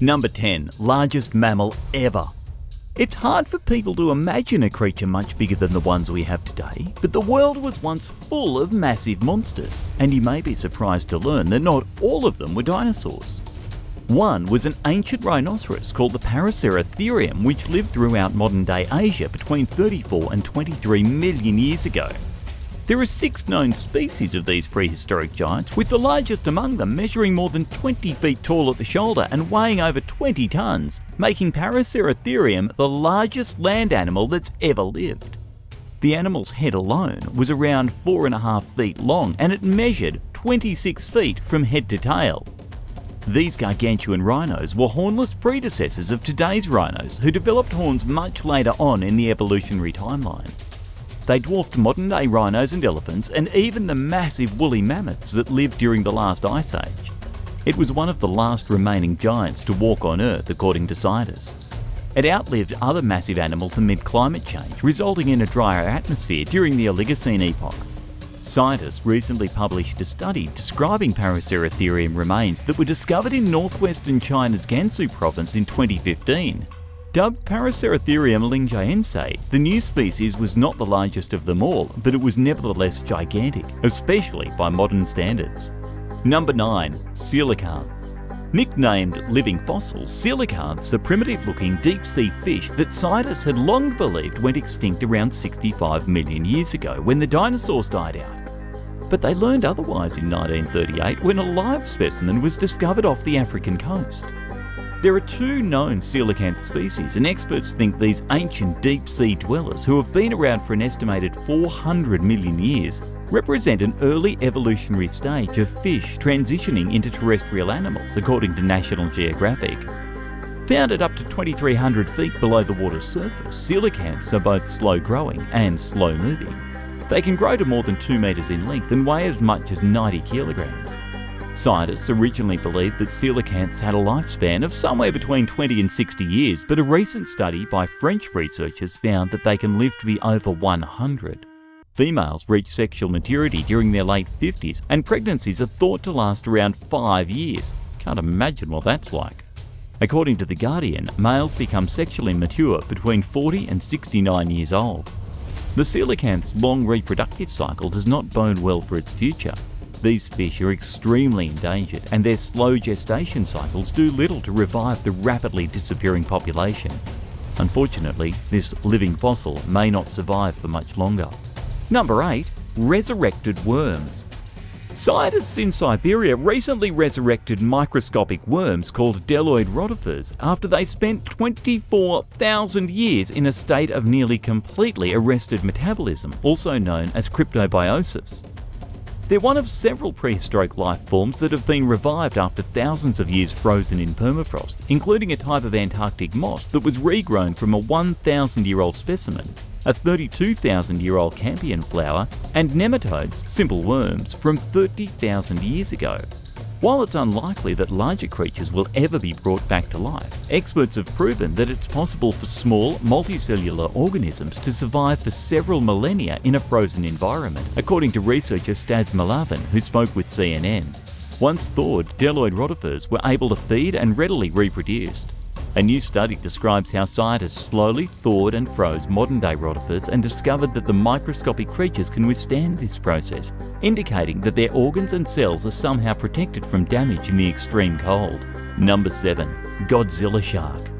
Number 10. Largest mammal ever. It's hard for people to imagine a creature much bigger than the ones we have today, but the world was once full of massive monsters, and you may be surprised to learn that not all of them were dinosaurs. One was an ancient rhinoceros called the Adalatherium, which lived throughout modern-day Asia between 34 and 23 million years ago. There are 6 known species of these prehistoric giants, with the largest among them measuring more than 20 feet tall at the shoulder and weighing over 20 tons, making Adalatherium the largest land animal that's ever lived. The animal's head alone was around 4.5 feet long, and it measured 26 feet from head to tail. These gargantuan rhinos were hornless predecessors of today's rhinos, who developed horns much later on in the evolutionary timeline. They dwarfed modern-day rhinos and elephants, and even the massive woolly mammoths that lived during the last ice age. It was one of the last remaining giants to walk on Earth, according to scientists. It outlived other massive animals amid climate change, resulting in a drier atmosphere during the Oligocene epoch. Scientists recently published a study describing Adalatherium remains that were discovered in northwestern China's Gansu province in 2015. Dubbed Adalatherium lingjiense, the new species was not the largest of them all, but it was nevertheless gigantic, especially by modern standards. Number 9. Coelacanth. Nicknamed living fossils, coelacanths are primitive-looking deep-sea fish that scientists had long believed went extinct around 65 million years ago when the dinosaurs died out. But they learned otherwise in 1938 when a live specimen was discovered off the African coast. There are 2 known coelacanth species, and experts think these ancient deep-sea dwellers, who have been around for an estimated 400 million years, represent an early evolutionary stage of fish transitioning into terrestrial animals, according to National Geographic. Found at up to 2,300 feet below the water's surface, coelacanths are both slow-growing and slow-moving. They can grow to more than 2 meters in length and weigh as much as 90 kilograms. Scientists originally believed that coelacanths had a lifespan of somewhere between 20 and 60 years, but a recent study by French researchers found that they can live to be over 100. Females reach sexual maturity during their late 50s, and pregnancies are thought to last around 5 years. Can't imagine what that's like. According to The Guardian, males become sexually mature between 40 and 69 years old. The coelacanth's long reproductive cycle does not bode well for its future. These fish are extremely endangered, and their slow gestation cycles do little to revive the rapidly disappearing population. Unfortunately, this living fossil may not survive for much longer. Number 8. Resurrected worms. Scientists in Siberia recently resurrected microscopic worms called Bdelloid rotifers after they spent 24,000 years in a state of nearly completely arrested metabolism, also known as cryptobiosis. They're one of several prehistoric life forms that have been revived after thousands of years frozen in permafrost, including a type of Antarctic moss that was regrown from a 1,000-year-old specimen, a 32,000-year-old campion flower, and nematodes, simple worms, from 30,000 years ago. While it's unlikely that larger creatures will ever be brought back to life, experts have proven that it's possible for small, multicellular organisms to survive for several millennia in a frozen environment, according to researcher Stas Malavin, who spoke with CNN. Once thawed, Bdelloid rotifers were able to feed and readily reproduced. A new study describes how scientists slowly thawed and froze modern-day rotifers and discovered that the microscopic creatures can withstand this process, indicating that their organs and cells are somehow protected from damage in the extreme cold. Number 7. Godzilla shark.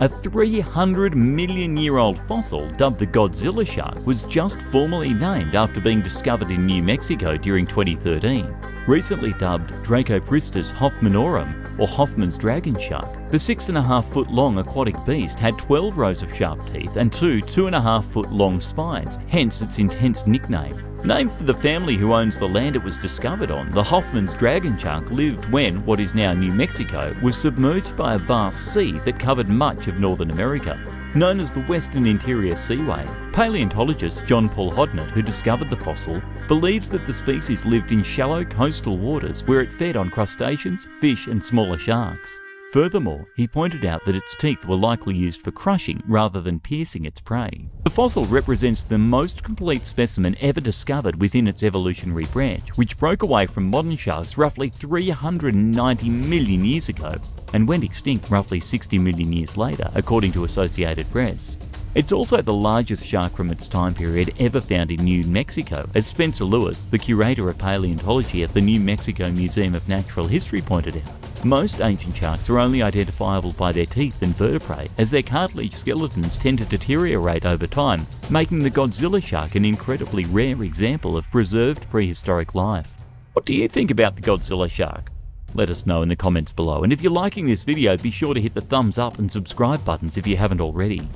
A 300-million-year-old fossil dubbed the Godzilla shark was just formally named after being discovered in New Mexico during 2013. Recently dubbed Dracopristis hoffmanorum, or Hoffman's dragon shark, the 6.5-foot-long aquatic beast had 12 rows of sharp teeth and 2.5-foot-long spines, hence its intense nickname. Named for the family who owns the land it was discovered on, the Hoffman's dragon shark lived when what is now New Mexico was submerged by a vast sea that covered much of Northern America. Known as the Western Interior Seaway, paleontologist John Paul Hodnett, who discovered the fossil, believes that the species lived in shallow coastal waters where it fed on crustaceans, fish and smaller sharks. Furthermore, he pointed out that its teeth were likely used for crushing rather than piercing its prey. The fossil represents the most complete specimen ever discovered within its evolutionary branch, which broke away from modern sharks roughly 390 million years ago and went extinct roughly 60 million years later, according to Associated Press. It's also the largest shark from its time period ever found in New Mexico, as Spencer Lewis, the curator of paleontology at the New Mexico Museum of Natural History, pointed out. Most ancient sharks are only identifiable by their teeth and vertebrae, as their cartilage skeletons tend to deteriorate over time, making the Godzilla shark an incredibly rare example of preserved prehistoric life. What do you think about the Godzilla shark? Let us know in the comments below, and if you're liking this video, be sure to hit the thumbs up and subscribe buttons if you haven't already.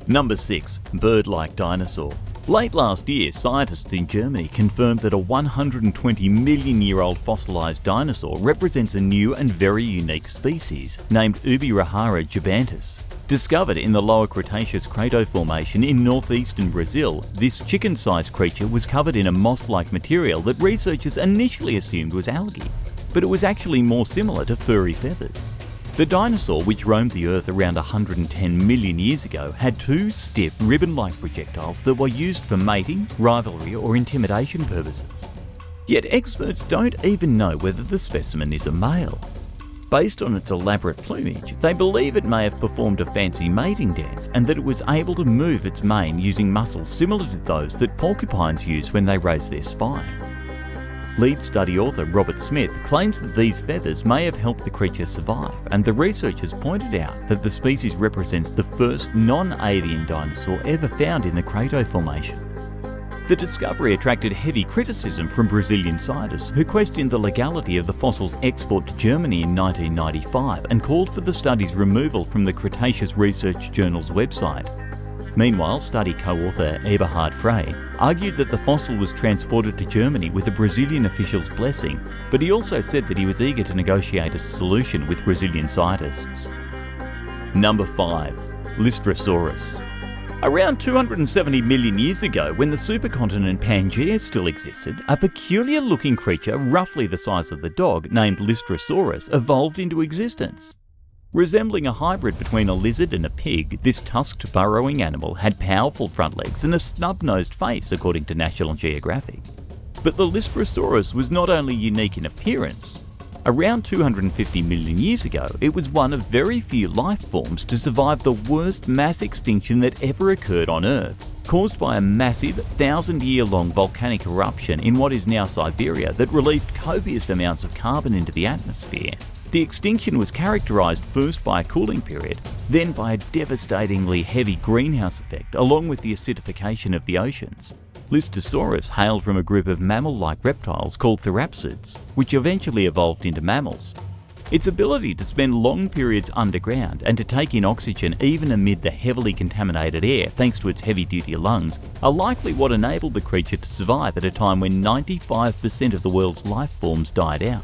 Number 6. Birdlike dinosaur. Late last year, scientists in Germany confirmed that a 120 million year old fossilised dinosaur represents a new and very unique species named Ubirahara gigantus. Discovered in the Lower Cretaceous Crato Formation in northeastern Brazil, this chicken-sized creature was covered in a moss-like material that researchers initially assumed was algae, but it was actually more similar to furry feathers. The dinosaur, which roamed the Earth around 110 million years ago, had two stiff, ribbon-like projectiles that were used for mating, rivalry, or intimidation purposes. Yet experts don't even know whether the specimen is a male. Based on its elaborate plumage, they believe it may have performed a fancy mating dance and that it was able to move its mane using muscles similar to those that porcupines use when they raise their spine. Lead study author Robert Smith claims that these feathers may have helped the creature survive, and the researchers pointed out that the species represents the first non-avian dinosaur ever found in the Crato Formation. The discovery attracted heavy criticism from Brazilian scientists who questioned the legality of the fossil's export to Germany in 1995 and called for the study's removal from the Cretaceous Research Journal's website. Meanwhile, study co-author Eberhard Frey argued that the fossil was transported to Germany with a Brazilian official's blessing, but he also said that he was eager to negotiate a solution with Brazilian scientists. Number 5. Lystrosaurus. Around 270 million years ago, when the supercontinent Pangaea still existed, a peculiar-looking creature roughly the size of the dog named Lystrosaurus evolved into existence. Resembling a hybrid between a lizard and a pig, this tusked burrowing animal had powerful front legs and a snub-nosed face, according to National Geographic. But the Lystrosaurus was not only unique in appearance. Around 250 million years ago, it was one of very few life forms to survive the worst mass extinction that ever occurred on Earth, caused by a massive, 1,000-year-long volcanic eruption in what is now Siberia that released copious amounts of carbon into the atmosphere. The extinction was characterised first by a cooling period, then by a devastatingly heavy greenhouse effect along with the acidification of the oceans. Lystrosaurus hailed from a group of mammal-like reptiles called therapsids, which eventually evolved into mammals. Its ability to spend long periods underground and to take in oxygen even amid the heavily contaminated air thanks to its heavy-duty lungs are likely what enabled the creature to survive at a time when 95% of the world's life forms died out.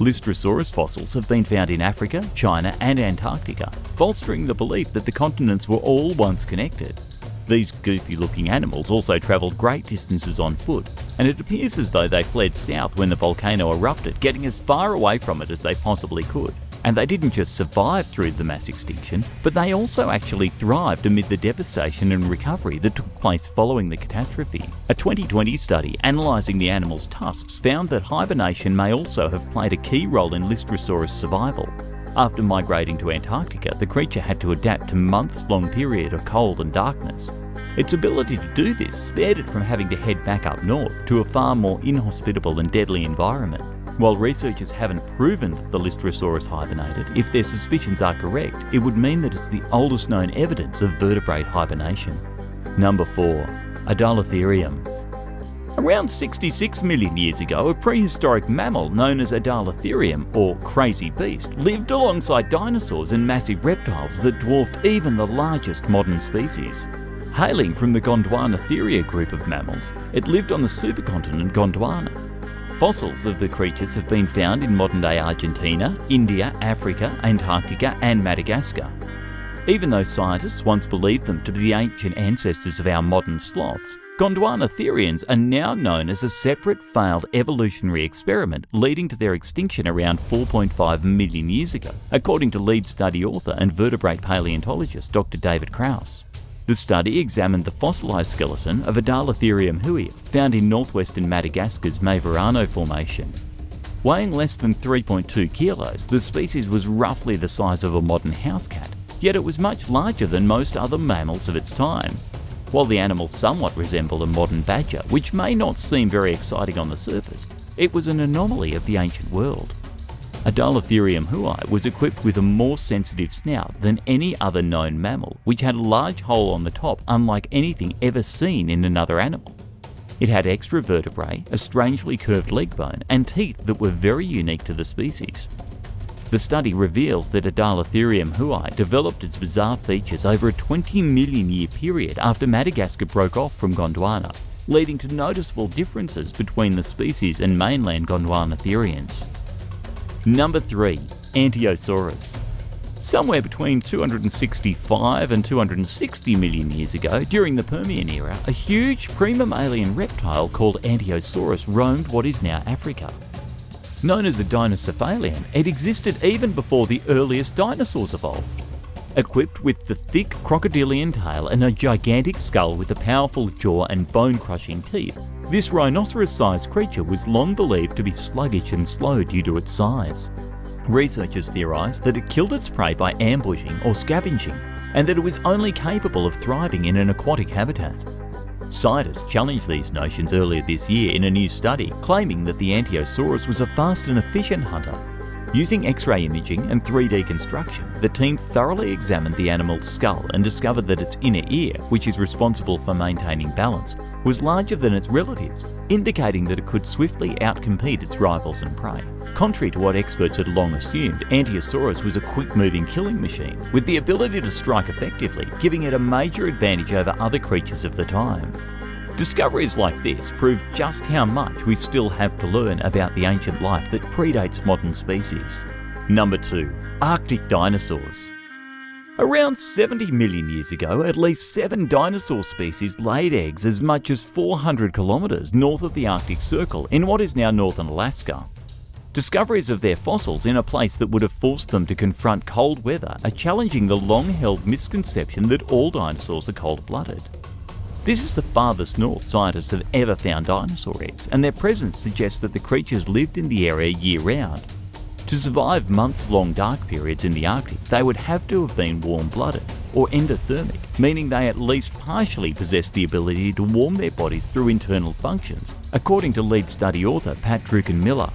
Lystrosaurus fossils have been found in Africa, China and Antarctica, bolstering the belief that the continents were all once connected. These goofy-looking animals also travelled great distances on foot, and it appears as though they fled south when the volcano erupted, getting as far away from it as they possibly could. And they didn't just survive through the mass extinction, but they also actually thrived amid the devastation and recovery that took place following the catastrophe. A 2020 study analysing the animal's tusks found that hibernation may also have played a key role in Lystrosaurus' survival. After migrating to Antarctica, the creature had to adapt to months-long period of cold and darkness. Its ability to do this spared it from having to head back up north to a far more inhospitable and deadly environment. While researchers haven't proven that the Lystrosaurus hibernated, if their suspicions are correct, it would mean that it's the oldest known evidence of vertebrate hibernation. Number 4. Adalatherium. Around 66 million years ago, a prehistoric mammal known as Adalatherium, or crazy beast, lived alongside dinosaurs and massive reptiles that dwarfed even the largest modern species. Hailing from the Gondwanatheria group of mammals, it lived on the supercontinent Gondwana. Fossils of the creatures have been found in modern-day Argentina, India, Africa, Antarctica and Madagascar. Even though scientists once believed them to be the ancient ancestors of our modern sloths, Gondwanatherians are now known as a separate failed evolutionary experiment leading to their extinction around 4.5 million years ago, according to lead study author and vertebrate paleontologist Dr. David Krauss. The study examined the fossilised skeleton of Adalatherium hui, found in northwestern Madagascar's Maevarano Formation. Weighing less than 3.2 kilos, the species was roughly the size of a modern house cat, yet it was much larger than most other mammals of its time. While the animal somewhat resembled a modern badger, which may not seem very exciting on the surface, it was an anomaly of the ancient world. Adalatherium hui was equipped with a more sensitive snout than any other known mammal, which had a large hole on the top unlike anything ever seen in another animal. It had extra vertebrae, a strangely curved leg bone, and teeth that were very unique to the species. The study reveals that Adalatherium hui developed its bizarre features over a 20 million year period after Madagascar broke off from Gondwana, leading to noticeable differences between the species and mainland Gondwanatherians. Number 3. Anteosaurus. Somewhere between 265 and 260 million years ago, during the Permian era, a huge pre-mammalian reptile called Anteosaurus roamed what is now Africa. Known as a dinocephalian, it existed even before the earliest dinosaurs evolved. Equipped with the thick crocodilian tail and a gigantic skull with a powerful jaw and bone-crushing teeth, this rhinoceros-sized creature was long believed to be sluggish and slow due to its size. Researchers theorised that it killed its prey by ambushing or scavenging, and that it was only capable of thriving in an aquatic habitat. Scientists challenged these notions earlier this year in a new study, claiming that the Anteosaurus was a fast and efficient hunter. Using X-ray imaging and 3D construction, the team thoroughly examined the animal's skull and discovered that its inner ear, which is responsible for maintaining balance, was larger than its relatives, indicating that it could swiftly outcompete its rivals and prey. Contrary to what experts had long assumed, Anteosaurus was a quick-moving killing machine, with the ability to strike effectively, giving it a major advantage over other creatures of the time. Discoveries like this prove just how much we still have to learn about the ancient life that predates modern species. Number 2. Arctic dinosaurs. Around 70 million years ago, at least 7 dinosaur species laid eggs as much as 400 kilometres north of the Arctic Circle in what is now northern Alaska. Discoveries of their fossils in a place that would have forced them to confront cold weather are challenging the long-held misconception that all dinosaurs are cold-blooded. This is the farthest north scientists have ever found dinosaur eggs, and their presence suggests that the creatures lived in the area year-round. To survive months-long dark periods in the Arctic, they would have to have been warm-blooded, or endothermic, meaning they at least partially possessed the ability to warm their bodies through internal functions, according to lead study author Pat Drucken-Miller.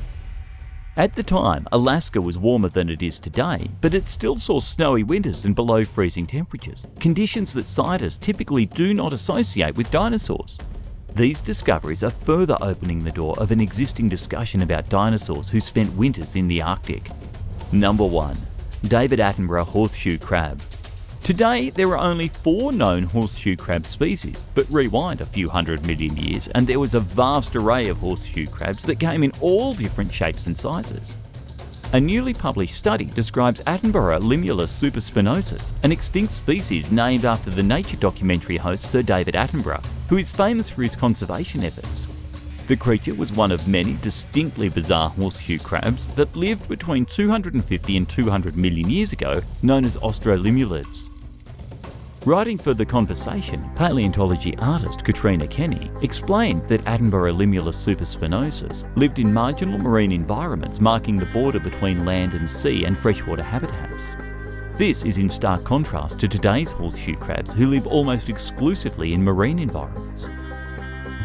At the time, Alaska was warmer than it is today, but it still saw snowy winters and below freezing temperatures, conditions that scientists typically do not associate with dinosaurs. These discoveries are further opening the door of an existing discussion about dinosaurs who spent winters in the Arctic. Number 1. David Attenborough horseshoe crab. Today, there are only 4 known horseshoe crab species, but rewind a few hundred million years and there was a vast array of horseshoe crabs that came in all different shapes and sizes. A newly published study describes Attenborough limulus superspinosus, an extinct species named after the nature documentary host Sir David Attenborough, who is famous for his conservation efforts. The creature was one of many distinctly bizarre horseshoe crabs that lived between 250 and 200 million years ago, known as australimulids. Writing for The Conversation, paleontology artist Katrina Kenny explained that Attenborough limulus superspinosus lived in marginal marine environments marking the border between land and sea and freshwater habitats. This is in stark contrast to today's horseshoe crabs who live almost exclusively in marine environments.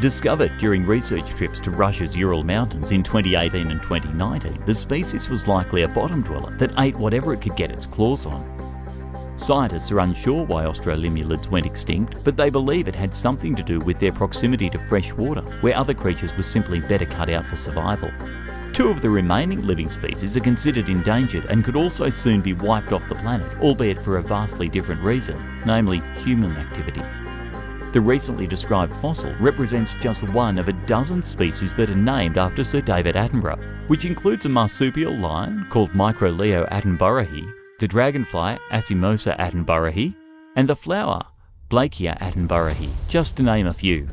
Discovered during research trips to Russia's Ural Mountains in 2018 and 2019, the species was likely a bottom dweller that ate whatever it could get its claws on. Scientists are unsure why australimulids went extinct, but they believe it had something to do with their proximity to fresh water, where other creatures were simply better cut out for survival. 2 of the remaining living species are considered endangered and could also soon be wiped off the planet, albeit for a vastly different reason, namely human activity. The recently described fossil represents just one of a dozen species that are named after Sir David Attenborough, which includes a marsupial lion called Microleo attenboroughii, the dragonfly Asimosa attenboroughii, and the flower Blakea attenboroughii, just to name a few.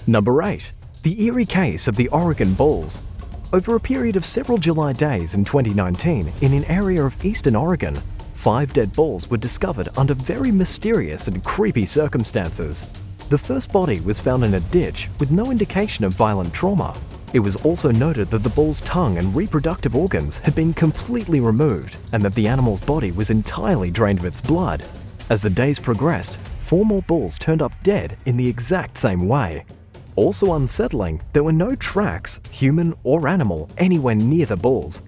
Number 8. The eerie case of the Oregon bulls. Over a period of several July days in 2019, in an area of eastern Oregon, 5 dead bulls were discovered under very mysterious and creepy circumstances. The first body was found in a ditch with no indication of violent trauma. It was also noted that the bull's tongue and reproductive organs had been completely removed and that the animal's body was entirely drained of its blood. As the days progressed, 4 more bulls turned up dead in the exact same way. Also unsettling, there were no tracks, human or animal, anywhere near the bulls.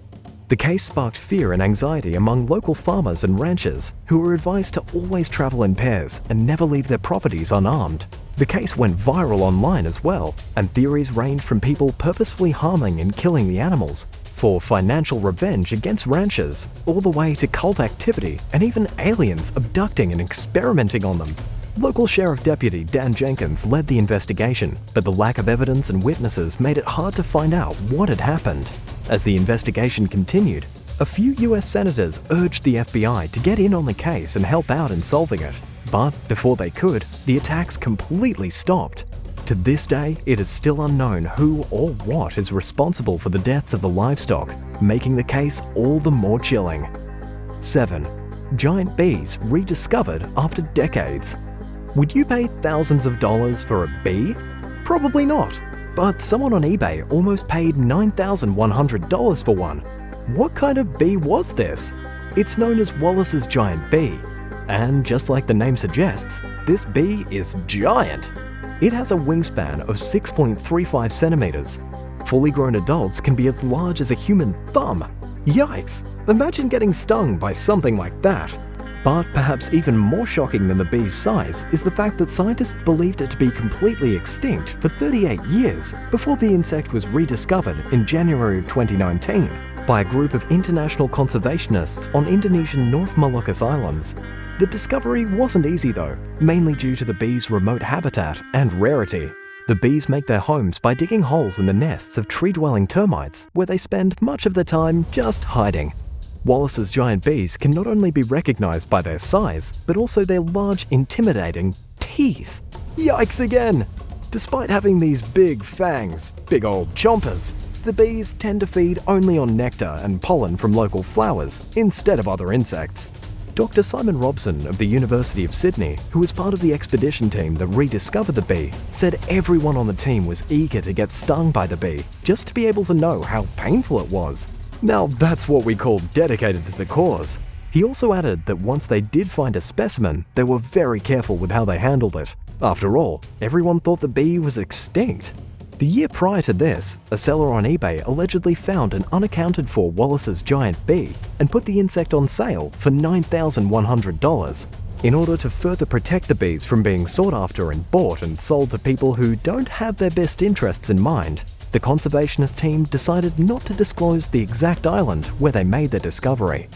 The case sparked fear and anxiety among local farmers and ranchers, who were advised to always travel in pairs and never leave their properties unarmed. The case went viral online as well, and theories ranged from people purposefully harming and killing the animals for financial revenge against ranchers, all the way to cult activity and even aliens abducting and experimenting on them. Local Sheriff Deputy Dan Jenkins led the investigation, but the lack of evidence and witnesses made it hard to find out what had happened. As the investigation continued, a few US senators urged the FBI to get in on the case and help out in solving it. But before they could, the attacks completely stopped. To this day, it is still unknown who or what is responsible for the deaths of the livestock, making the case all the more chilling. 7. Giant bees rediscovered after decades. Would you pay thousands of dollars for a bee? Probably not, but someone on eBay almost paid $9,100 for one. What kind of bee was this? It's known as Wallace's giant bee, and just like the name suggests, this bee is giant. It has a wingspan of 6.35 centimeters. Fully grown adults can be as large as a human thumb. Yikes! Imagine getting stung by something like that. But perhaps even more shocking than the bee's size is the fact that scientists believed it to be completely extinct for 38 years before the insect was rediscovered in January of 2019 by a group of international conservationists on Indonesian North Moluccas Islands. The discovery wasn't easy though, mainly due to the bee's remote habitat and rarity. The bees make their homes by digging holes in the nests of tree-dwelling termites, where they spend much of their time just hiding. Wallace's giant bees can not only be recognized by their size, but also their large, intimidating teeth. Yikes again! Despite having these big fangs, big old chompers, the bees tend to feed only on nectar and pollen from local flowers instead of other insects. Dr. Simon Robson of the University of Sydney, who was part of the expedition team that rediscovered the bee, said everyone on the team was eager to get stung by the bee, just to be able to know how painful it was. Now that's what we call dedicated to the cause. He also added that once they did find a specimen, they were very careful with how they handled it. After all, everyone thought the bee was extinct. The year prior to this, a seller on eBay allegedly found an unaccounted for Wallace's giant bee and put the insect on sale for $9,100. In order to further protect the bees from being sought after and bought and sold to people who don't have their best interests in mind, the conservationist team decided not to disclose the exact island where they made the discovery.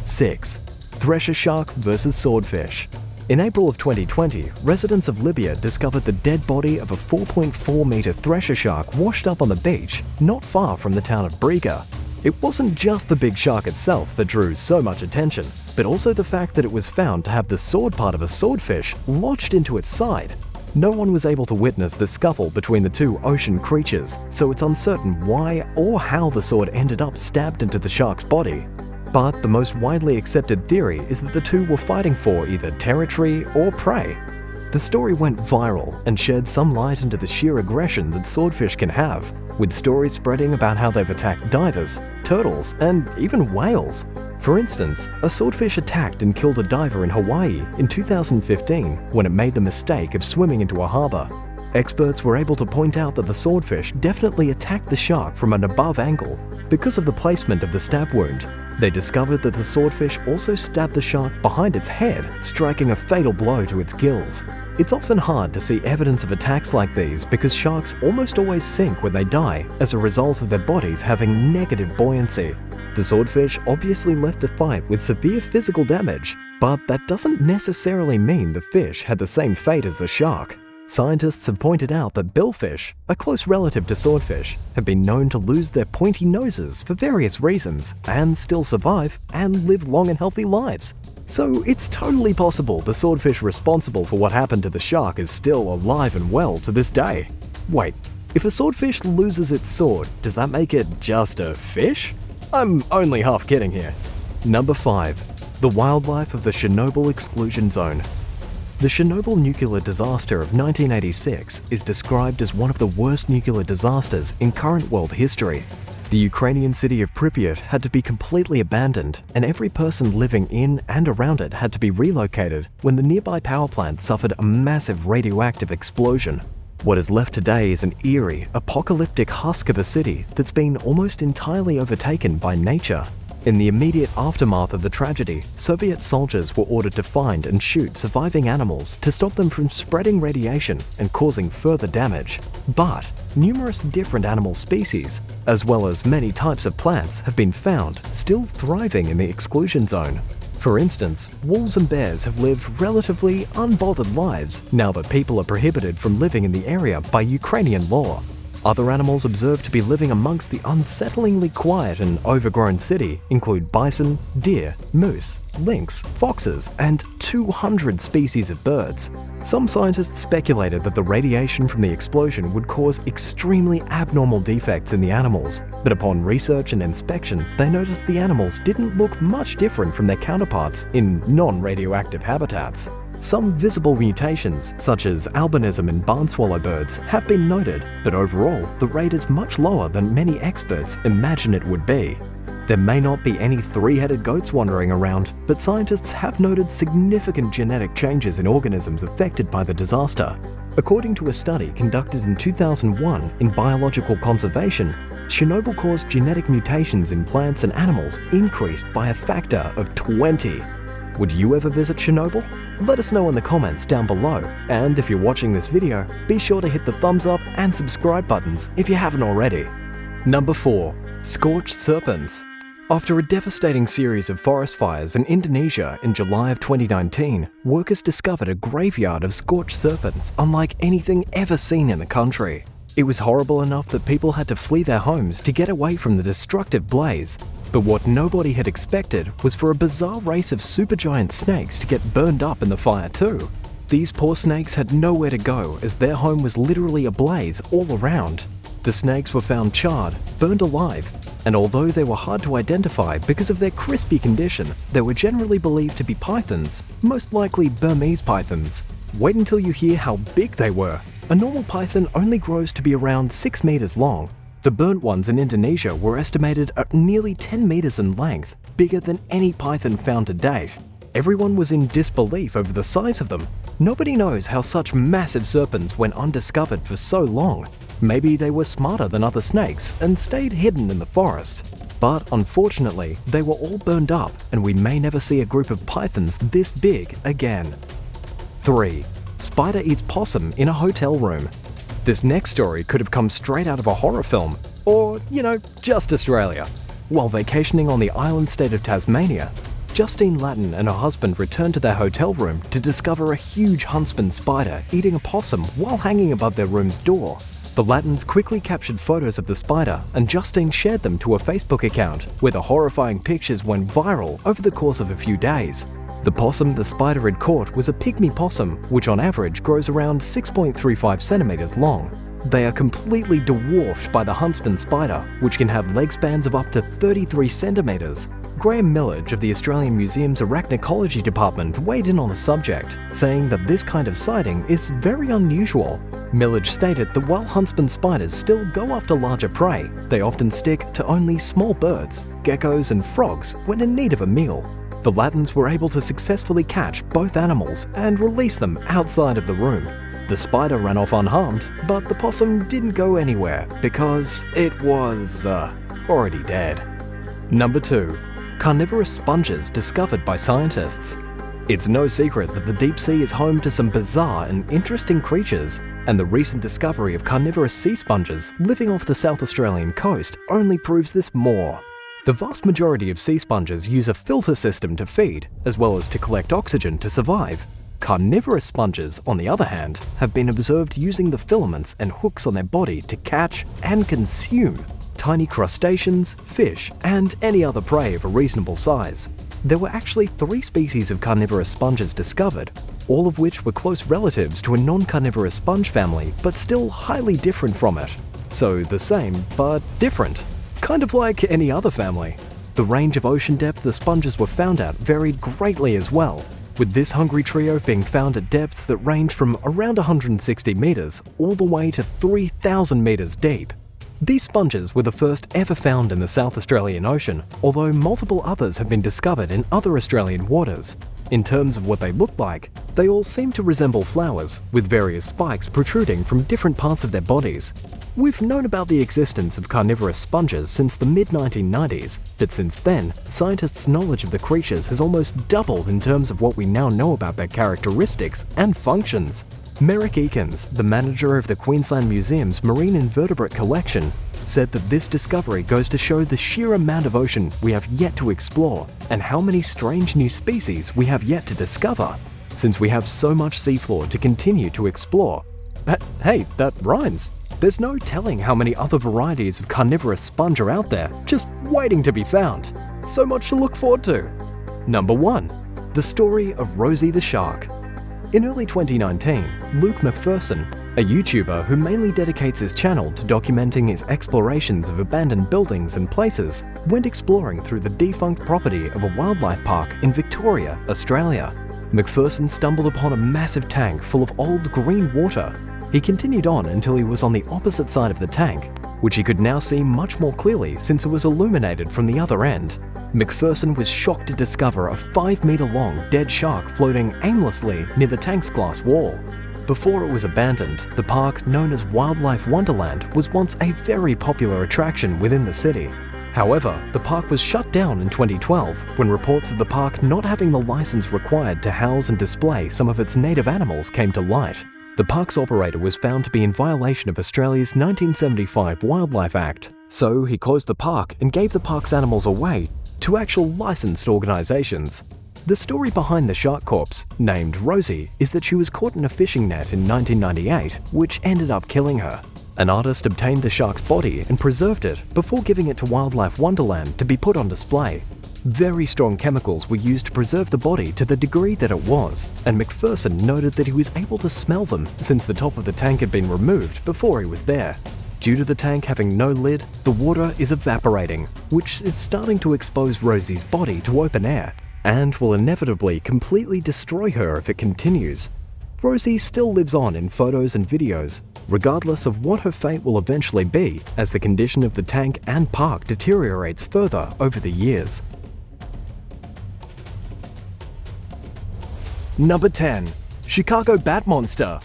6. Thresher shark versus swordfish. In April of 2020, residents of Libya discovered the dead body of a 4.4-meter thresher shark washed up on the beach, not far from the town of Briga. It wasn't just the big shark itself that drew so much attention, but also the fact that it was found to have the sword part of a swordfish lodged into its side. No one was able to witness the scuffle between the two ocean creatures, so it's uncertain why or how the sword ended up stabbed into the shark's body. But the most widely accepted theory is that the two were fighting for either territory or prey. The story went viral and shed some light into the sheer aggression that swordfish can have, with stories spreading about how they've attacked divers, turtles, and even whales. For instance, a swordfish attacked and killed a diver in Hawaii in 2015 when it made the mistake of swimming into a harbor. Experts were able to point out that the swordfish definitely attacked the shark from an above angle because of the placement of the stab wound. They discovered that the swordfish also stabbed the shark behind its head, striking a fatal blow to its gills. It's often hard to see evidence of attacks like these because sharks almost always sink when they die as a result of their bodies having negative buoyancy. The swordfish obviously left the fight with severe physical damage, but that doesn't necessarily mean the fish had the same fate as the shark. Scientists have pointed out that billfish, a close relative to swordfish, have been known to lose their pointy noses for various reasons and still survive and live long and healthy lives. So it's totally possible the swordfish responsible for what happened to the shark is still alive and well to this day. Wait, if a swordfish loses its sword, does that make it just a fish? I'm only half kidding here. Number 5. The wildlife of the Chernobyl exclusion zone. The Chernobyl nuclear disaster of 1986 is described as one of the worst nuclear disasters in current world history. The Ukrainian city of Pripyat had to be completely abandoned, and every person living in and around it had to be relocated when the nearby power plant suffered a massive radioactive explosion. What is left today is an eerie, apocalyptic husk of a city that's been almost entirely overtaken by nature. In the immediate aftermath of the tragedy, Soviet soldiers were ordered to find and shoot surviving animals to stop them from spreading radiation and causing further damage. But numerous different animal species, as well as many types of plants, have been found still thriving in the exclusion zone. For instance, wolves and bears have lived relatively unbothered lives now that people are prohibited from living in the area by Ukrainian law. Other animals observed to be living amongst the unsettlingly quiet and overgrown city include bison, deer, moose, lynx, foxes, and 200 species of birds. Some scientists speculated that the radiation from the explosion would cause extremely abnormal defects in the animals, but upon research and inspection, they noticed the animals didn't look much different from their counterparts in non-radioactive habitats. Some visible mutations, such as albinism in barn swallow birds, have been noted, but overall, the rate is much lower than many experts imagine it would be. There may not be any three-headed goats wandering around, but scientists have noted significant genetic changes in organisms affected by the disaster. According to a study conducted in 2001 in Biological Conservation, Chernobyl caused genetic mutations in plants and animals increased by a factor of 20. Would you ever visit Chernobyl? Let us know in the comments down below. And if you're watching this video, be sure to hit the thumbs up and subscribe buttons if you haven't already. Number 4. Scorched serpents. After a devastating series of forest fires in Indonesia in July of 2019, workers discovered a graveyard of scorched serpents unlike anything ever seen in the country. It was horrible enough that people had to flee their homes to get away from the destructive blaze. But what nobody had expected was for a bizarre race of supergiant snakes to get burned up in the fire too. These poor snakes had nowhere to go as their home was literally ablaze all around. The snakes were found charred, burned alive, and although they were hard to identify because of their crispy condition, they were generally believed to be pythons, most likely Burmese pythons. Wait until you hear how big they were. A normal python only grows to be around 6 meters long. The burnt ones in Indonesia were estimated at nearly 10 meters in length, bigger than any python found to date. Everyone was in disbelief over the size of them. Nobody knows how such massive serpents went undiscovered for so long. Maybe they were smarter than other snakes and stayed hidden in the forest. But unfortunately, they were all burned up, and we may never see a group of pythons this big again. 3. Spider eats possum in a hotel room. This next story could have come straight out of a horror film, or, just Australia. While vacationing on the island state of Tasmania, Justine Lattin and her husband returned to their hotel room to discover a huge huntsman spider eating a possum while hanging above their room's door. The Lattins quickly captured photos of the spider, and Justine shared them to a Facebook account, where the horrifying pictures went viral over the course of a few days. The possum the spider had caught was a pygmy possum, which on average grows around 6.35 centimeters long. They are completely dwarfed by the huntsman spider, which can have leg spans of up to 33 centimeters. Graham Millage of the Australian Museum's Arachnology Department weighed in on the subject, saying that this kind of sighting is very unusual. Millage stated that while huntsman spiders still go after larger prey, they often stick to only small birds, geckos and frogs when in need of a meal. The Lattins were able to successfully catch both animals and release them outside of the room. The spider ran off unharmed, but the possum didn't go anywhere because it was already dead. Number 2. Carnivorous sponges discovered by scientists. It's no secret that the deep sea is home to some bizarre and interesting creatures, and the recent discovery of carnivorous sea sponges living off the South Australian coast only proves this more. The vast majority of sea sponges use a filter system to feed, as well as to collect oxygen to survive. Carnivorous sponges, on the other hand, have been observed using the filaments and hooks on their body to catch and consume tiny crustaceans, fish, and any other prey of a reasonable size. There were actually 3 species of carnivorous sponges discovered, all of which were close relatives to a non-carnivorous sponge family, but still highly different from it. So the same, but different. Kind of like any other family. The range of ocean depth the sponges were found at varied greatly as well, with this hungry trio being found at depths that range from around 160 meters all the way to 3,000 meters deep. These sponges were the first ever found in the South Australian Ocean, although multiple others have been discovered in other Australian waters. In terms of what they look like, they all seem to resemble flowers, with various spikes protruding from different parts of their bodies. We've known about the existence of carnivorous sponges since the mid-1990s, but since then, scientists' knowledge of the creatures has almost doubled in terms of what we now know about their characteristics and functions. Merrick Eakins, the manager of the Queensland Museum's Marine Invertebrate Collection, said that this discovery goes to show the sheer amount of ocean we have yet to explore and how many strange new species we have yet to discover, since we have so much seafloor to continue to explore. Hey, that rhymes. There's no telling how many other varieties of carnivorous sponge are out there, just waiting to be found. So much to look forward to. Number 1. The story of Rosie the shark. In early 2019, Luke McPherson, a YouTuber who mainly dedicates his channel to documenting his explorations of abandoned buildings and places, went exploring through the defunct property of a wildlife park in Victoria, Australia. McPherson stumbled upon a massive tank full of old green water. He continued on until he was on the opposite side of the tank, which he could now see much more clearly since it was illuminated from the other end. McPherson was shocked to discover a 5-meter-long dead shark floating aimlessly near the tank's glass wall. Before it was abandoned, the park, known as Wildlife Wonderland, was once a very popular attraction within the city. However, the park was shut down in 2012 when reports of the park not having the license required to house and display some of its native animals came to light. The park's operator was found to be in violation of Australia's 1975 Wildlife Act, so he closed the park and gave the park's animals away to actual licensed organisations. The story behind the shark corpse, named Rosie, is that she was caught in a fishing net in 1998, which ended up killing her. An artist obtained the shark's body and preserved it before giving it to Wildlife Wonderland to be put on display. Very strong chemicals were used to preserve the body to the degree that it was, and McPherson noted that he was able to smell them since the top of the tank had been removed before he was there. Due to the tank having no lid, the water is evaporating, which is starting to expose Rosie's body to open air, and will inevitably completely destroy her if it continues. Rosie still lives on in photos and videos, regardless of what her fate will eventually be as the condition of the tank and park deteriorates further over the years. Number 10. Chicago Bat Monster.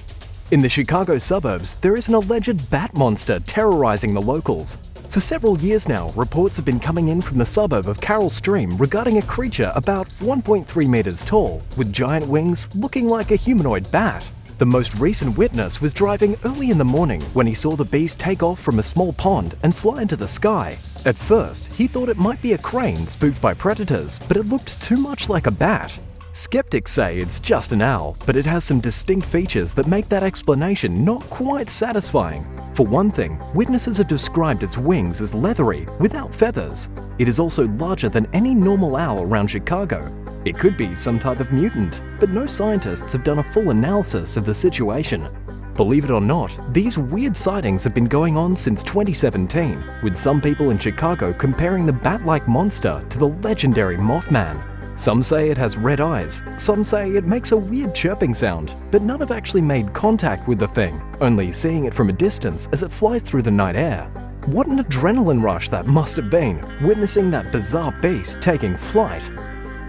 In the Chicago suburbs, there is an alleged bat monster terrorizing the locals. For several years now, reports have been coming in from the suburb of Carroll Stream regarding a creature about 1.3 meters tall, with giant wings looking like a humanoid bat. The most recent witness was driving early in the morning when he saw the beast take off from a small pond and fly into the sky. At first, he thought it might be a crane spooked by predators, but it looked too much like a bat. Skeptics say it's just an owl, but it has some distinct features that make that explanation not quite satisfying. For one thing, witnesses have described its wings as leathery, without feathers. It is also larger than any normal owl around Chicago. It could be some type of mutant, but no scientists have done a full analysis of the situation. Believe it or not, these weird sightings have been going on since 2017, with some people in Chicago comparing the bat-like monster to the legendary Mothman. Some say it has red eyes, some say it makes a weird chirping sound, but none have actually made contact with the thing, only seeing it from a distance as it flies through the night air. What an adrenaline rush that must have been, witnessing that bizarre beast taking flight.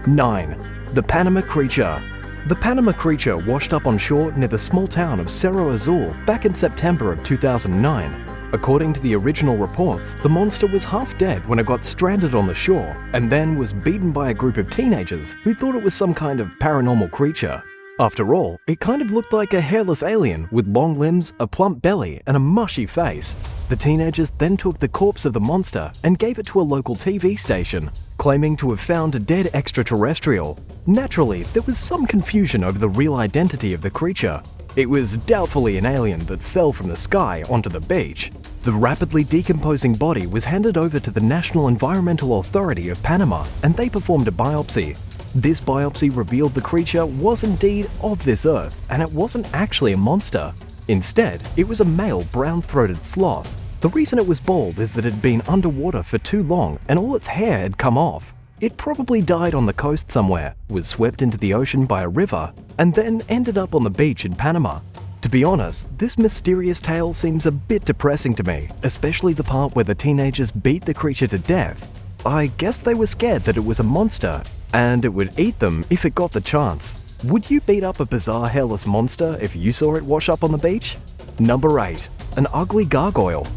9. The Panama Creature. The Panama Creature washed up on shore near the small town of Cerro Azul back in September of 2009. According to the original reports, the monster was half dead when it got stranded on the shore and then was beaten by a group of teenagers who thought it was some kind of paranormal creature. After all, it kind of looked like a hairless alien with long limbs, a plump belly, and a mushy face. The teenagers then took the corpse of the monster and gave it to a local TV station, claiming to have found a dead extraterrestrial. Naturally, there was some confusion over the real identity of the creature. It was doubtfully an alien that fell from the sky onto the beach. The rapidly decomposing body was handed over to the National Environmental Authority of Panama, and they performed a biopsy. This biopsy revealed the creature was indeed of this earth, and it wasn't actually a monster. Instead, it was a male brown-throated sloth. The reason it was bald is that it had been underwater for too long and all its hair had come off. It probably died on the coast somewhere, was swept into the ocean by a river, and then ended up on the beach in Panama. To be honest, this mysterious tale seems a bit depressing to me, especially the part where the teenagers beat the creature to death. I guess they were scared that it was a monster, and it would eat them if it got the chance. Would you beat up a bizarre hairless monster if you saw it wash up on the beach? Number 8. An ugly gargoyle.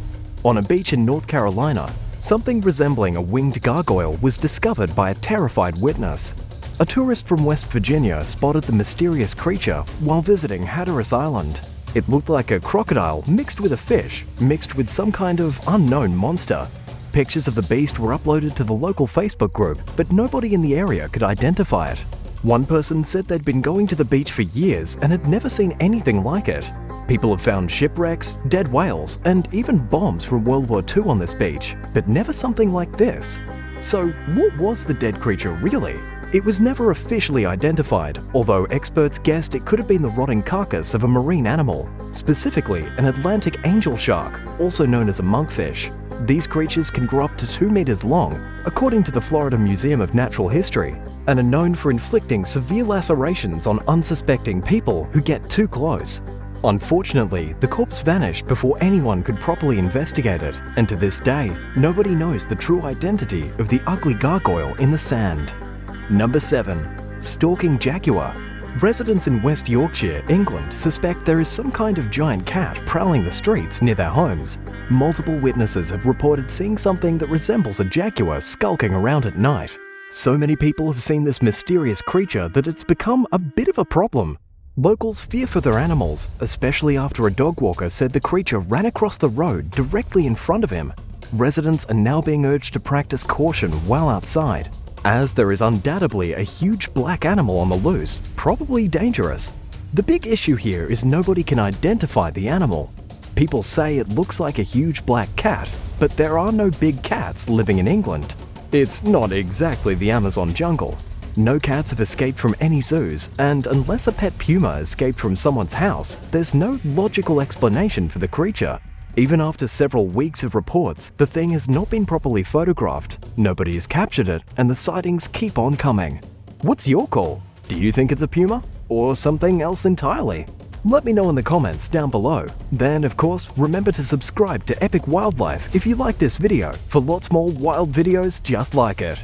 On a beach in North Carolina, something resembling a winged gargoyle was discovered by a terrified witness. A tourist from West Virginia spotted the mysterious creature while visiting Hatteras Island. It looked like a crocodile mixed with a fish, mixed with some kind of unknown monster. Pictures of the beast were uploaded to the local Facebook group, but nobody in the area could identify it. One person said they'd been going to the beach for years and had never seen anything like it. People have found shipwrecks, dead whales, and even bombs from World War II on this beach, but never something like this. So, what was the dead creature really? It was never officially identified, although experts guessed it could have been the rotting carcass of a marine animal, specifically an Atlantic angel shark, also known as a monkfish. These creatures can grow up to 2 meters long, according to the Florida Museum of Natural History, and are known for inflicting severe lacerations on unsuspecting people who get too close. Unfortunately, the corpse vanished before anyone could properly investigate it, and to this day, nobody knows the true identity of the ugly gargoyle in the sand. Number 7. Stalking Jagua. Residents in West Yorkshire, England, suspect there is some kind of giant cat prowling the streets near their homes. Multiple witnesses have reported seeing something that resembles a jaguar skulking around at night. So many people have seen this mysterious creature that it's become a bit of a problem. Locals fear for their animals, especially after a dog walker said the creature ran across the road directly in front of him. Residents are now being urged to practice caution while outside, as there is undoubtedly a huge black animal on the loose, probably dangerous. The big issue here is nobody can identify the animal. People say it looks like a huge black cat, but there are no big cats living in England. It's not exactly the Amazon jungle. No cats have escaped from any zoos, and unless a pet puma escaped from someone's house, there's no logical explanation for the creature. Even after several weeks of reports, the thing has not been properly photographed, nobody has captured it, and the sightings keep on coming. What's your call? Do you think it's a puma? Or something else entirely? Let me know in the comments down below. Then, of course, remember to subscribe to Epic Wildlife if you like this video for lots more wild videos just like it.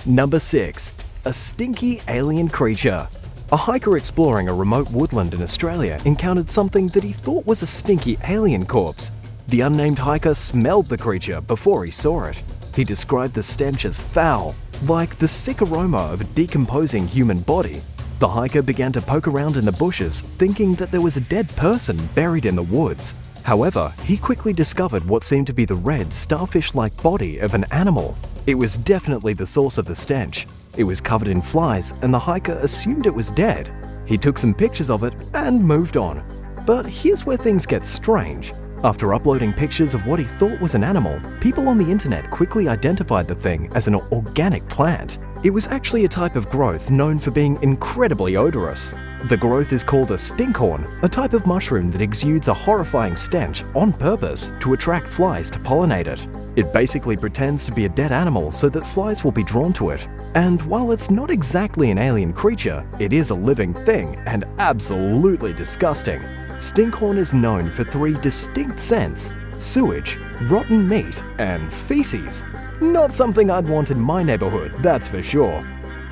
Number 6. A stinky alien creature. A hiker exploring a remote woodland in Australia encountered something that he thought was a stinky alien corpse. The unnamed hiker smelled the creature before he saw it. He described the stench as foul, like the sick aroma of a decomposing human body. The hiker began to poke around in the bushes, thinking that there was a dead person buried in the woods. However, he quickly discovered what seemed to be the red, starfish-like body of an animal. It was definitely the source of the stench. It was covered in flies, and the hiker assumed it was dead. He took some pictures of it and moved on. But here's where things get strange. After uploading pictures of what he thought was an animal, people on the internet quickly identified the thing as an organic plant. It was actually a type of growth known for being incredibly odorous. The growth is called a stinkhorn, a type of mushroom that exudes a horrifying stench on purpose to attract flies to pollinate it. It basically pretends to be a dead animal so that flies will be drawn to it. And while it's not exactly an alien creature, it is a living thing and absolutely disgusting. Stinkhorn is known for 3 distinct scents: sewage, rotten meat, and feces. Not something I'd want in my neighborhood, that's for sure.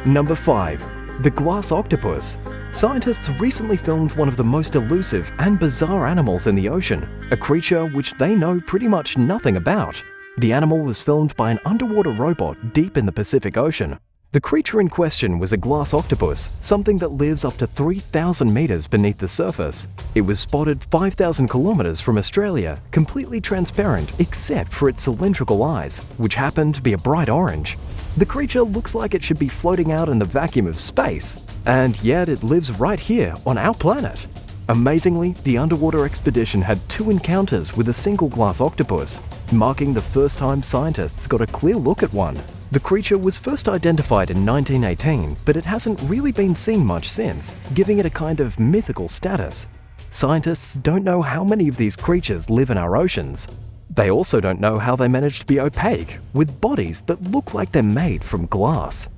Number 5. The glass octopus. Scientists recently filmed one of the most elusive and bizarre animals in the ocean, a creature which they know pretty much nothing about. The animal was filmed by an underwater robot deep in the Pacific Ocean. The creature in question was a glass octopus, something that lives up to 3,000 meters beneath the surface. It was spotted 5,000 kilometers from Australia, completely transparent except for its cylindrical eyes, which happened to be a bright orange. The creature looks like it should be floating out in the vacuum of space, and yet it lives right here on our planet. Amazingly, the underwater expedition had 2 encounters with a single glass octopus, marking the first time scientists got a clear look at one. The creature was first identified in 1918, but it hasn't really been seen much since, giving it a kind of mythical status. Scientists don't know how many of these creatures live in our oceans. They also don't know how they manage to be opaque, with bodies that look like they're made from glass.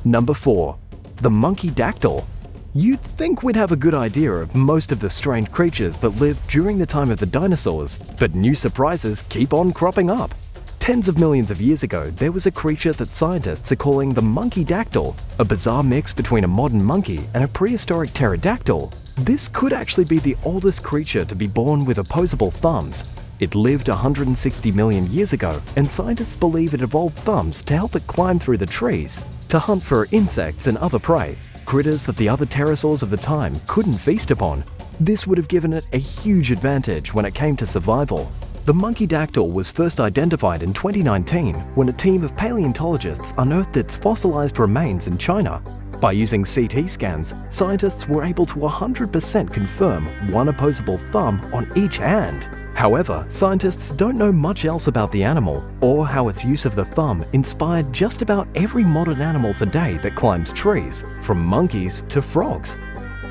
Number 4. The monkey dactyl. You'd think we'd have a good idea of most of the strange creatures that lived during the time of the dinosaurs, but new surprises keep on cropping up. Tens of millions of years ago, there was a creature that scientists are calling the monkey dactyl, a bizarre mix between a modern monkey and a prehistoric pterodactyl. This could actually be the oldest creature to be born with opposable thumbs. It lived 160 million years ago, and scientists believe it evolved thumbs to help it climb through the trees, to hunt for insects and other prey, critters that the other pterosaurs of the time couldn't feast upon. This would have given it a huge advantage when it came to survival. The monkey dactyl was first identified in 2019 when a team of paleontologists unearthed its fossilized remains in China. By using CT scans, scientists were able to 100% confirm one opposable thumb on each hand. However, scientists don't know much else about the animal or how its use of the thumb inspired just about every modern animal today that climbs trees, from monkeys to frogs.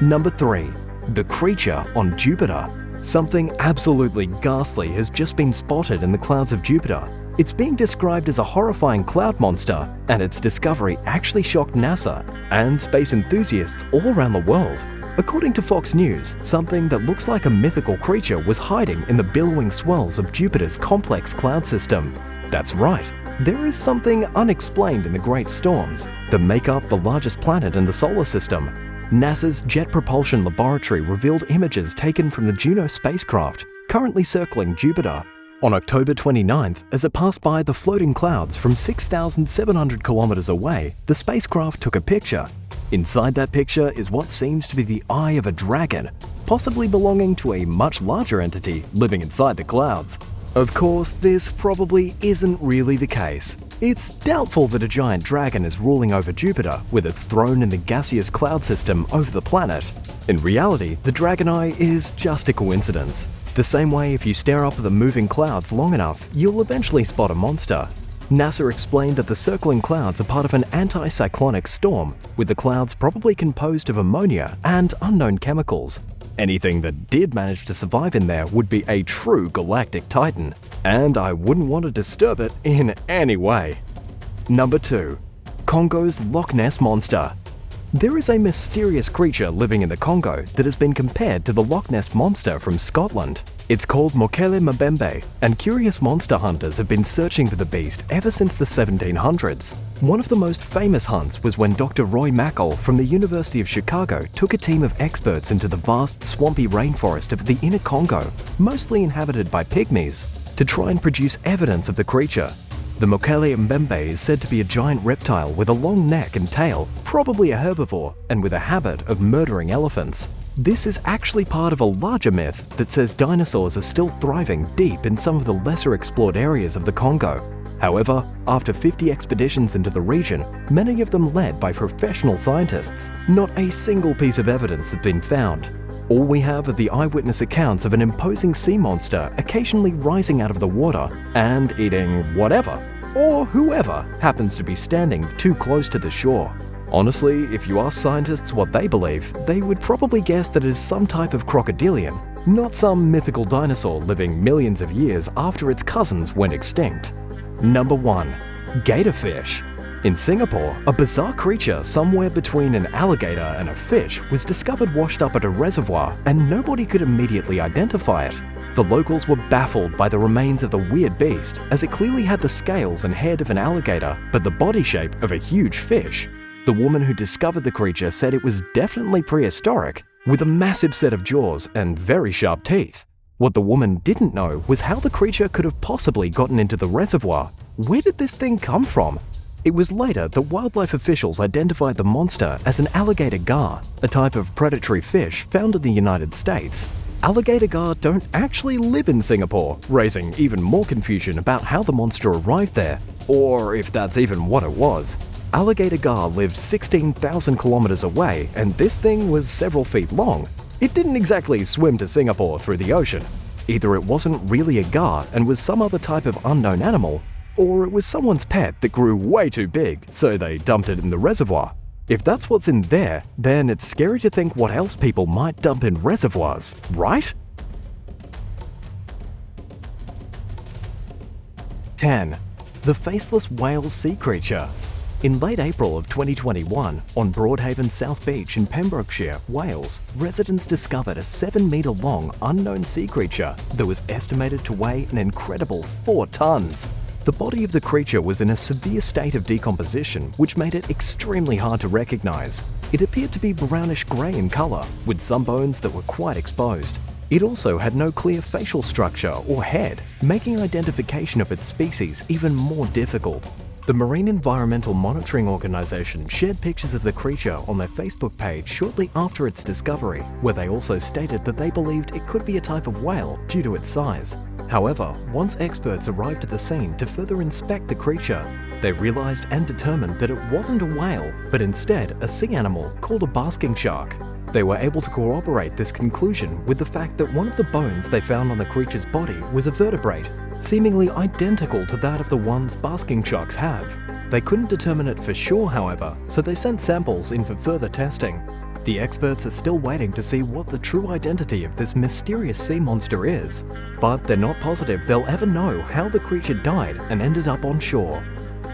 Number 3. The creature on Jupiter. Something absolutely ghastly has just been spotted in the clouds of Jupiter. It's being described as a horrifying cloud monster, and its discovery actually shocked NASA and space enthusiasts all around the world. According to Fox News, something that looks like a mythical creature was hiding in the billowing swells of Jupiter's complex cloud system. That's right, there is something unexplained in the great storms that make up the largest planet in the solar system. NASA's Jet Propulsion Laboratory revealed images taken from the Juno spacecraft, currently circling Jupiter. On October 29th, as it passed by the floating clouds from 6,700 kilometers away, the spacecraft took a picture. Inside that picture is what seems to be the eye of a dragon, possibly belonging to a much larger entity living inside the clouds. Of course, this probably isn't really the case. It's doubtful that a giant dragon is ruling over Jupiter with its throne in the gaseous cloud system over the planet. In reality, the dragon eye is just a coincidence. The same way if you stare up at the moving clouds long enough, you'll eventually spot a monster. NASA explained that the circling clouds are part of an anticyclonic storm, with the clouds probably composed of ammonia and unknown chemicals. Anything that did manage to survive in there would be a true galactic titan, and I wouldn't want to disturb it in any way. Number 2. Congos Loch Ness Monster. There is a mysterious creature living in the Congo that has been compared to the Loch Ness Monster from Scotland. It's called Mokele Mbembe, and curious monster hunters have been searching for the beast ever since the 1700s. One of the most famous hunts was when Dr. Roy Mackall from the University of Chicago took a team of experts into the vast swampy rainforest of the inner Congo, mostly inhabited by pygmies, to try and produce evidence of the creature. The Mokele Mbembe is said to be a giant reptile with a long neck and tail, probably a herbivore, and with a habit of murdering elephants. This is actually part of a larger myth that says dinosaurs are still thriving deep in some of the lesser explored areas of the Congo. However, after 50 expeditions into the region, many of them led by professional scientists, not a single piece of evidence has been found. All we have are the eyewitness accounts of an imposing sea monster occasionally rising out of the water and eating whatever, or whoever happens to be standing too close to the shore. Honestly, if you ask scientists what they believe, they would probably guess that it is some type of crocodilian, not some mythical dinosaur living millions of years after its cousins went extinct. Number 1. Gatorfish. In Singapore, a bizarre creature somewhere between an alligator and a fish was discovered washed up at a reservoir, and nobody could immediately identify it. The locals were baffled by the remains of the weird beast, as it clearly had the scales and head of an alligator, but the body shape of a huge fish. The woman who discovered the creature said it was definitely prehistoric, with a massive set of jaws and very sharp teeth. What the woman didn't know was how the creature could have possibly gotten into the reservoir. Where did this thing come from? It was later that wildlife officials identified the monster as an alligator gar, a type of predatory fish found in the United States. Alligator gar don't actually live in Singapore, raising even more confusion about how the monster arrived there, or if that's even what it was. Alligator gar lived 16,000 kilometers away, and this thing was several feet long. It didn't exactly swim to Singapore through the ocean. Either it wasn't really a gar and was some other type of unknown animal, or it was someone's pet that grew way too big, so they dumped it in the reservoir. If that's what's in there, then it's scary to think what else people might dump in reservoirs, right? 10. The Faceless Wal Sea Creature. In late April of 2021, on Broadhaven South Beach in Pembrokeshire, Wales, residents discovered a 7-meter-long unknown sea creature that was estimated to weigh an incredible 4 tons. The body of the creature was in a severe state of decomposition, which made it extremely hard to recognize. It appeared to be brownish-grey in color, with some bones that were quite exposed. It also had no clear facial structure or head, making identification of its species even more difficult. The Marine Environmental Monitoring Organization shared pictures of the creature on their Facebook page shortly after its discovery, where they also stated that they believed it could be a type of whale due to its size. However, once experts arrived at the scene to further inspect the creature, they realized and determined that it wasn't a whale, but instead a sea animal called a basking shark. They were able to corroborate this conclusion with the fact that one of the bones they found on the creature's body was a vertebrate, seemingly identical to that of the ones basking sharks have. They couldn't determine it for sure, however, so they sent samples in for further testing. The experts are still waiting to see what the true identity of this mysterious sea monster is, but they're not positive they'll ever know how the creature died and ended up on shore.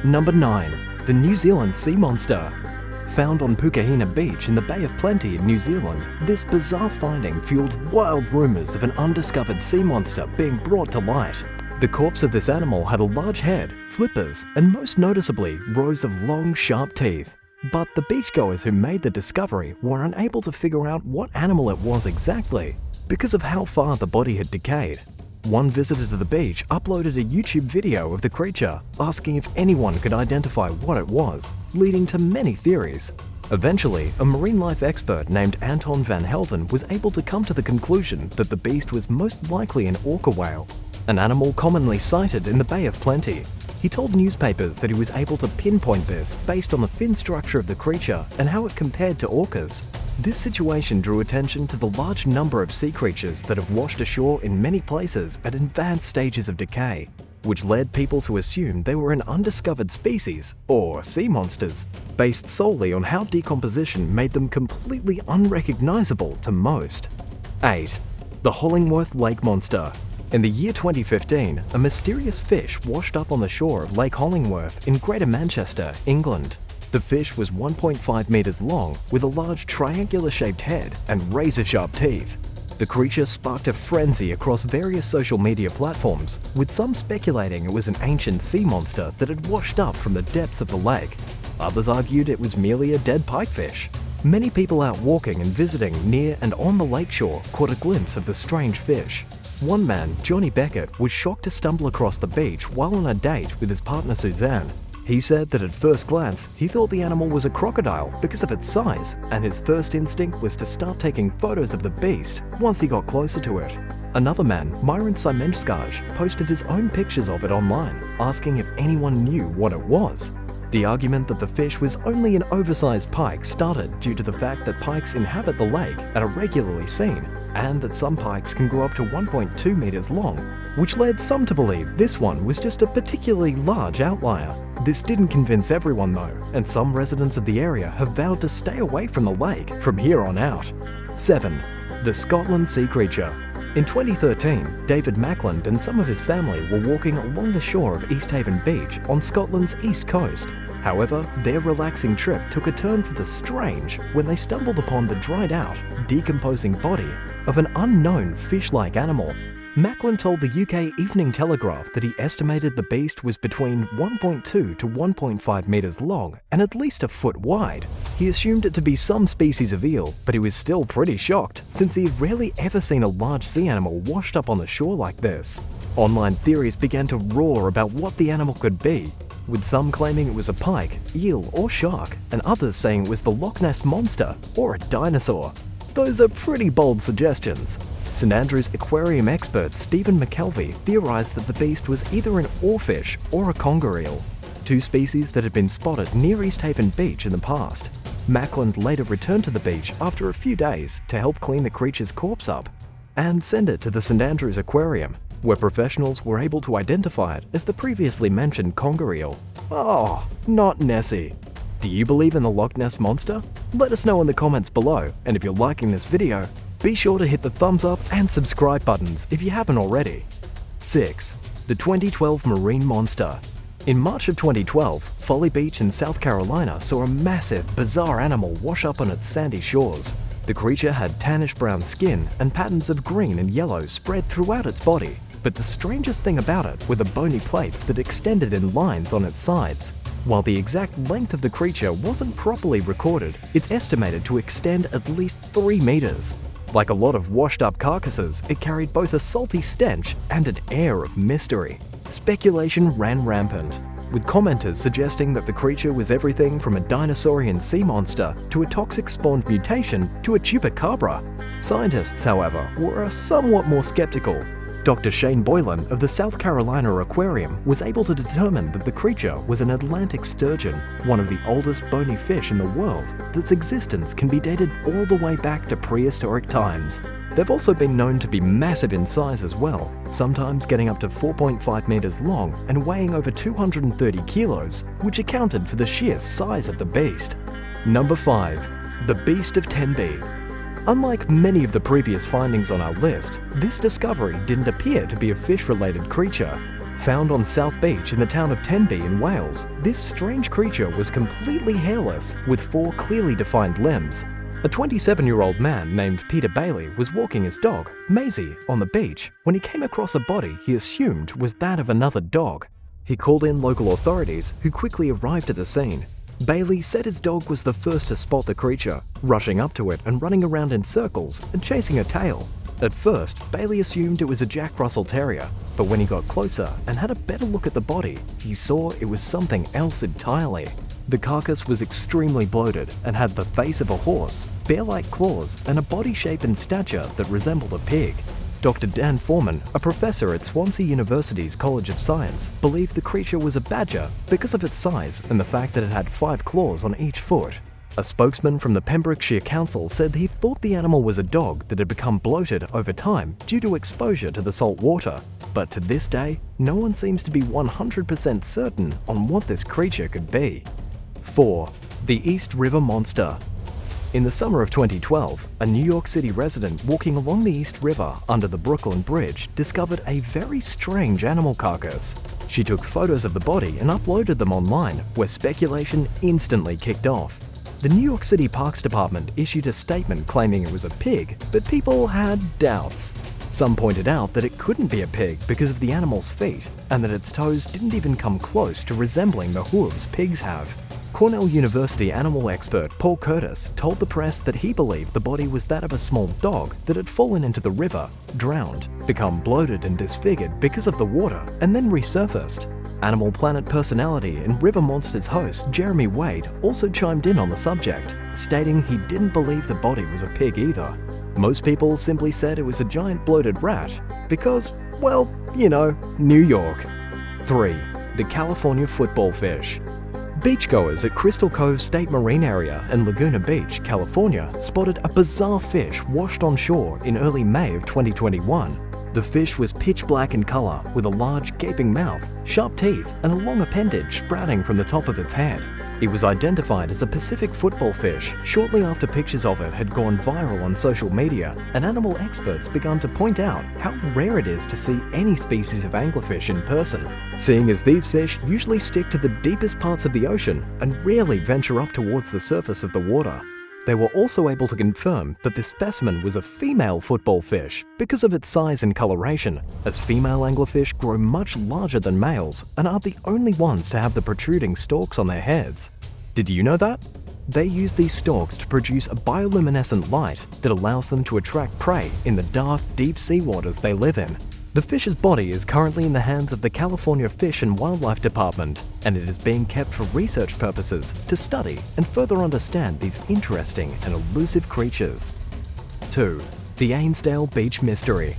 Number 9. The New Zealand Sea Monster. Found on Pukahina Beach in the Bay of Plenty in New Zealand, this bizarre finding fueled wild rumours of an undiscovered sea monster being brought to light. The corpse of this animal had a large head, flippers, and most noticeably, rows of long, sharp teeth. But the beachgoers who made the discovery were unable to figure out what animal it was exactly, because of how far the body had decayed. One visitor to the beach uploaded a YouTube video of the creature, asking if anyone could identify what it was, leading to many theories. Eventually, a marine life expert named Anton van Helden was able to come to the conclusion that the beast was most likely an orca whale, an animal commonly sighted in the Bay of Plenty. He told newspapers that he was able to pinpoint this based on the fin structure of the creature and how it compared to orcas. This situation drew attention to the large number of sea creatures that have washed ashore in many places at advanced stages of decay, which led people to assume they were an undiscovered species, or sea monsters, based solely on how decomposition made them completely unrecognizable to most. 8. The Hollingworth Lake Monster. In the year 2015, a mysterious fish washed up on the shore of Lake Hollingworth in Greater Manchester, England. The fish was 1.5 meters long with a large triangular-shaped head and razor-sharp teeth. The creature sparked a frenzy across various social media platforms, with some speculating it was an ancient sea monster that had washed up from the depths of the lake. Others argued it was merely a dead pikefish. Many people out walking and visiting near and on the lakeshore caught a glimpse of the strange fish. One man, Johnny Beckett, was shocked to stumble across the beach while on a date with his partner Suzanne. He said that at first glance, he thought the animal was a crocodile because of its size, and his first instinct was to start taking photos of the beast once he got closer to it. Another man, Myron Simenskaj, posted his own pictures of it online, asking if anyone knew what it was. The argument that the fish was only an oversized pike started due to the fact that pikes inhabit the lake and are regularly seen, and that some pikes can grow up to 1.2 meters long, which led some to believe this one was just a particularly large outlier. This didn't convince everyone though, and some residents of the area have vowed to stay away from the lake from here on out. 7. The Scotland Sea Creature. In 2013, David Mackland and some of his family were walking along the shore of East Haven Beach on Scotland's east coast. However, their relaxing trip took a turn for the strange when they stumbled upon the dried out, decomposing body of an unknown fish-like animal. Mackland told the UK Evening Telegraph that he estimated the beast was between 1.2 to 1.5 meters long and at least a foot wide. He assumed it to be some species of eel, but he was still pretty shocked since he had rarely ever seen a large sea animal washed up on the shore like this. Online theories began to roar about what the animal could be. with some claiming it was a pike, eel or shark, and others saying it was the Loch Ness Monster or a dinosaur. Those are pretty bold suggestions. St Andrews aquarium expert Stephen McKelvey theorised that the beast was either an oarfish or a conger eel, two species that had been spotted near East Haven Beach in the past. Mackland later returned to the beach after a few days to help clean the creature's corpse up and send it to the St Andrews Aquarium, where professionals were able to identify it as the previously mentioned conger eel. Oh, not Nessie. Do you believe in the Loch Ness Monster? Let us know in the comments below, and if you're liking this video, be sure to hit the thumbs up and subscribe buttons if you haven't already. 6. The 2012 Marine Monster. In March of 2012, Folly Beach in South Carolina saw a massive, bizarre animal wash up on its sandy shores. The creature had tannish-brown skin and patterns of green and yellow spread throughout its body, but the strangest thing about it were the bony plates that extended in lines on its sides. While the exact length of the creature wasn't properly recorded, it's estimated to extend at least 3 meters. Like a lot of washed-up carcasses, it carried both a salty stench and an air of mystery. Speculation ran rampant, with commenters suggesting that the creature was everything from a dinosaurian sea monster to a toxic spawned mutation to a chupacabra. Scientists, however, were somewhat more skeptical. Dr. Shane Boylan of the South Carolina Aquarium was able to determine that the creature was an Atlantic sturgeon, one of the oldest bony fish in the world that's existence can be dated all the way back to prehistoric times. They've also been known to be massive in size as well, sometimes getting up to 4.5 meters long and weighing over 230 kilos, which accounted for the sheer size of the beast. Number 5. The Beast of Tenby. Unlike many of the previous findings on our list, this discovery didn't appear to be a fish-related creature. Found on South Beach in the town of Tenby in Wales, this strange creature was completely hairless with 4 clearly defined limbs. A 27-year-old man named Peter Bailey was walking his dog, Maisie, on the beach when he came across a body he assumed was that of another dog. He called in local authorities, who quickly arrived at the scene. Bailey said his dog was the first to spot the creature, rushing up to it and running around in circles and chasing a tail. At first, Bailey assumed it was a Jack Russell Terrier, but when he got closer and had a better look at the body, he saw it was something else entirely. The carcass was extremely bloated and had the face of a horse, bear-like claws, and a body shape and stature that resembled a pig. Dr. Dan Foreman, a professor at Swansea University's College of Science, believed the creature was a badger because of its size and the fact that it had 5 claws on each foot. A spokesman from the Pembrokeshire Council said he thought the animal was a dog that had become bloated over time due to exposure to the salt water, but to this day, no one seems to be 100% certain on what this creature could be. 4. The East River Monster. In the summer of 2012, a New York City resident walking along the East River under the Brooklyn Bridge discovered a very strange animal carcass. She took photos of the body and uploaded them online, where speculation instantly kicked off. The New York City Parks Department issued a statement claiming it was a pig, but people had doubts. Some pointed out that it couldn't be a pig because of the animal's feet, and that its toes didn't even come close to resembling the hooves pigs have. Cornell University animal expert Paul Curtis told the press that he believed the body was that of a small dog that had fallen into the river, drowned, become bloated and disfigured because of the water, and then resurfaced. Animal Planet personality and River Monsters host Jeremy Wade also chimed in on the subject, stating he didn't believe the body was a pig either. Most people simply said it was a giant bloated rat because, well, you know, New York. 3. The California Football Fish. Beachgoers at Crystal Cove State Marine Area in Laguna Beach, California, spotted a bizarre fish washed on shore in early May of 2021. The fish was pitch black in color with a large gaping mouth, sharp teeth, and a long appendage sprouting from the top of its head. It was identified as a Pacific football fish shortly after pictures of it had gone viral on social media, and animal experts began to point out how rare it is to see any species of anglerfish in person, seeing as these fish usually stick to the deepest parts of the ocean and rarely venture up towards the surface of the water. They were also able to confirm that this specimen was a female football fish because of its size and coloration, as female anglerfish grow much larger than males and are the only ones to have the protruding stalks on their heads. Did you know that? They use these stalks to produce a bioluminescent light that allows them to attract prey in the dark, deep sea waters they live in. The fish's body is currently in the hands of the California Fish and Wildlife Department, and it is being kept for research purposes to study and further understand these interesting and elusive creatures. 2. The Ainsdale Beach Mystery.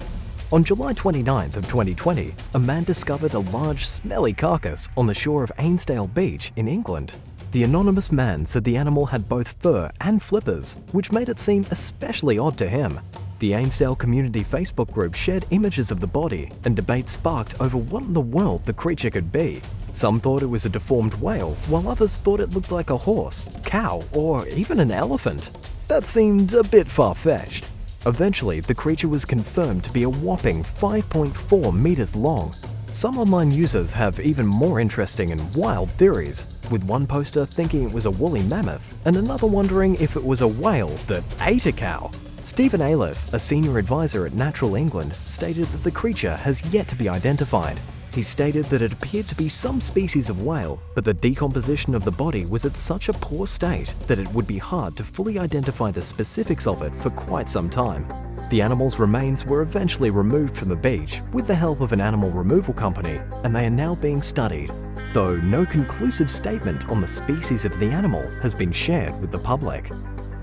On July 29th of 2020, a man discovered a large, smelly carcass on the shore of Ainsdale Beach in England. The anonymous man said the animal had both fur and flippers, which made it seem especially odd to him. The Ainsdale community Facebook group shared images of the body, and debate sparked over what in the world the creature could be. Some thought it was a deformed whale, while others thought it looked like a horse, cow, or even an elephant. That seemed a bit far-fetched. Eventually, the creature was confirmed to be a whopping 5.4 meters long. Some online users have even more interesting and wild theories, with one poster thinking it was a woolly mammoth and another wondering if it was a whale that ate a cow. Stephen Aliff, a senior advisor at Natural England, stated that the creature has yet to be identified. He stated that it appeared to be some species of whale, but the decomposition of the body was at such a poor state that it would be hard to fully identify the specifics of it for quite some time. The animal's remains were eventually removed from the beach with the help of an animal removal company, and they are now being studied, though no conclusive statement on the species of the animal has been shared with the public.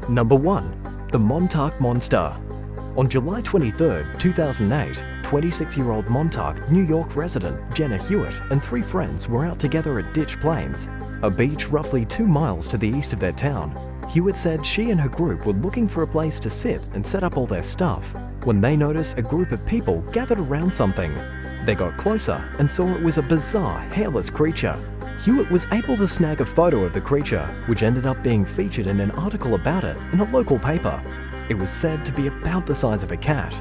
Number 1. The Monak Monster. On July 23, 2008, 26-year-old Montauk, New York resident Jenna Hewitt and 3 friends were out together at Ditch Plains, a beach roughly 2 miles to the east of their town. Hewitt said she and her group were looking for a place to sit and set up all their stuff when they noticed a group of people gathered around something. They got closer and saw it was a bizarre, hairless creature. Hewitt was able to snag a photo of the creature, which ended up being featured in an article about it in a local paper. It was said to be about the size of a cat.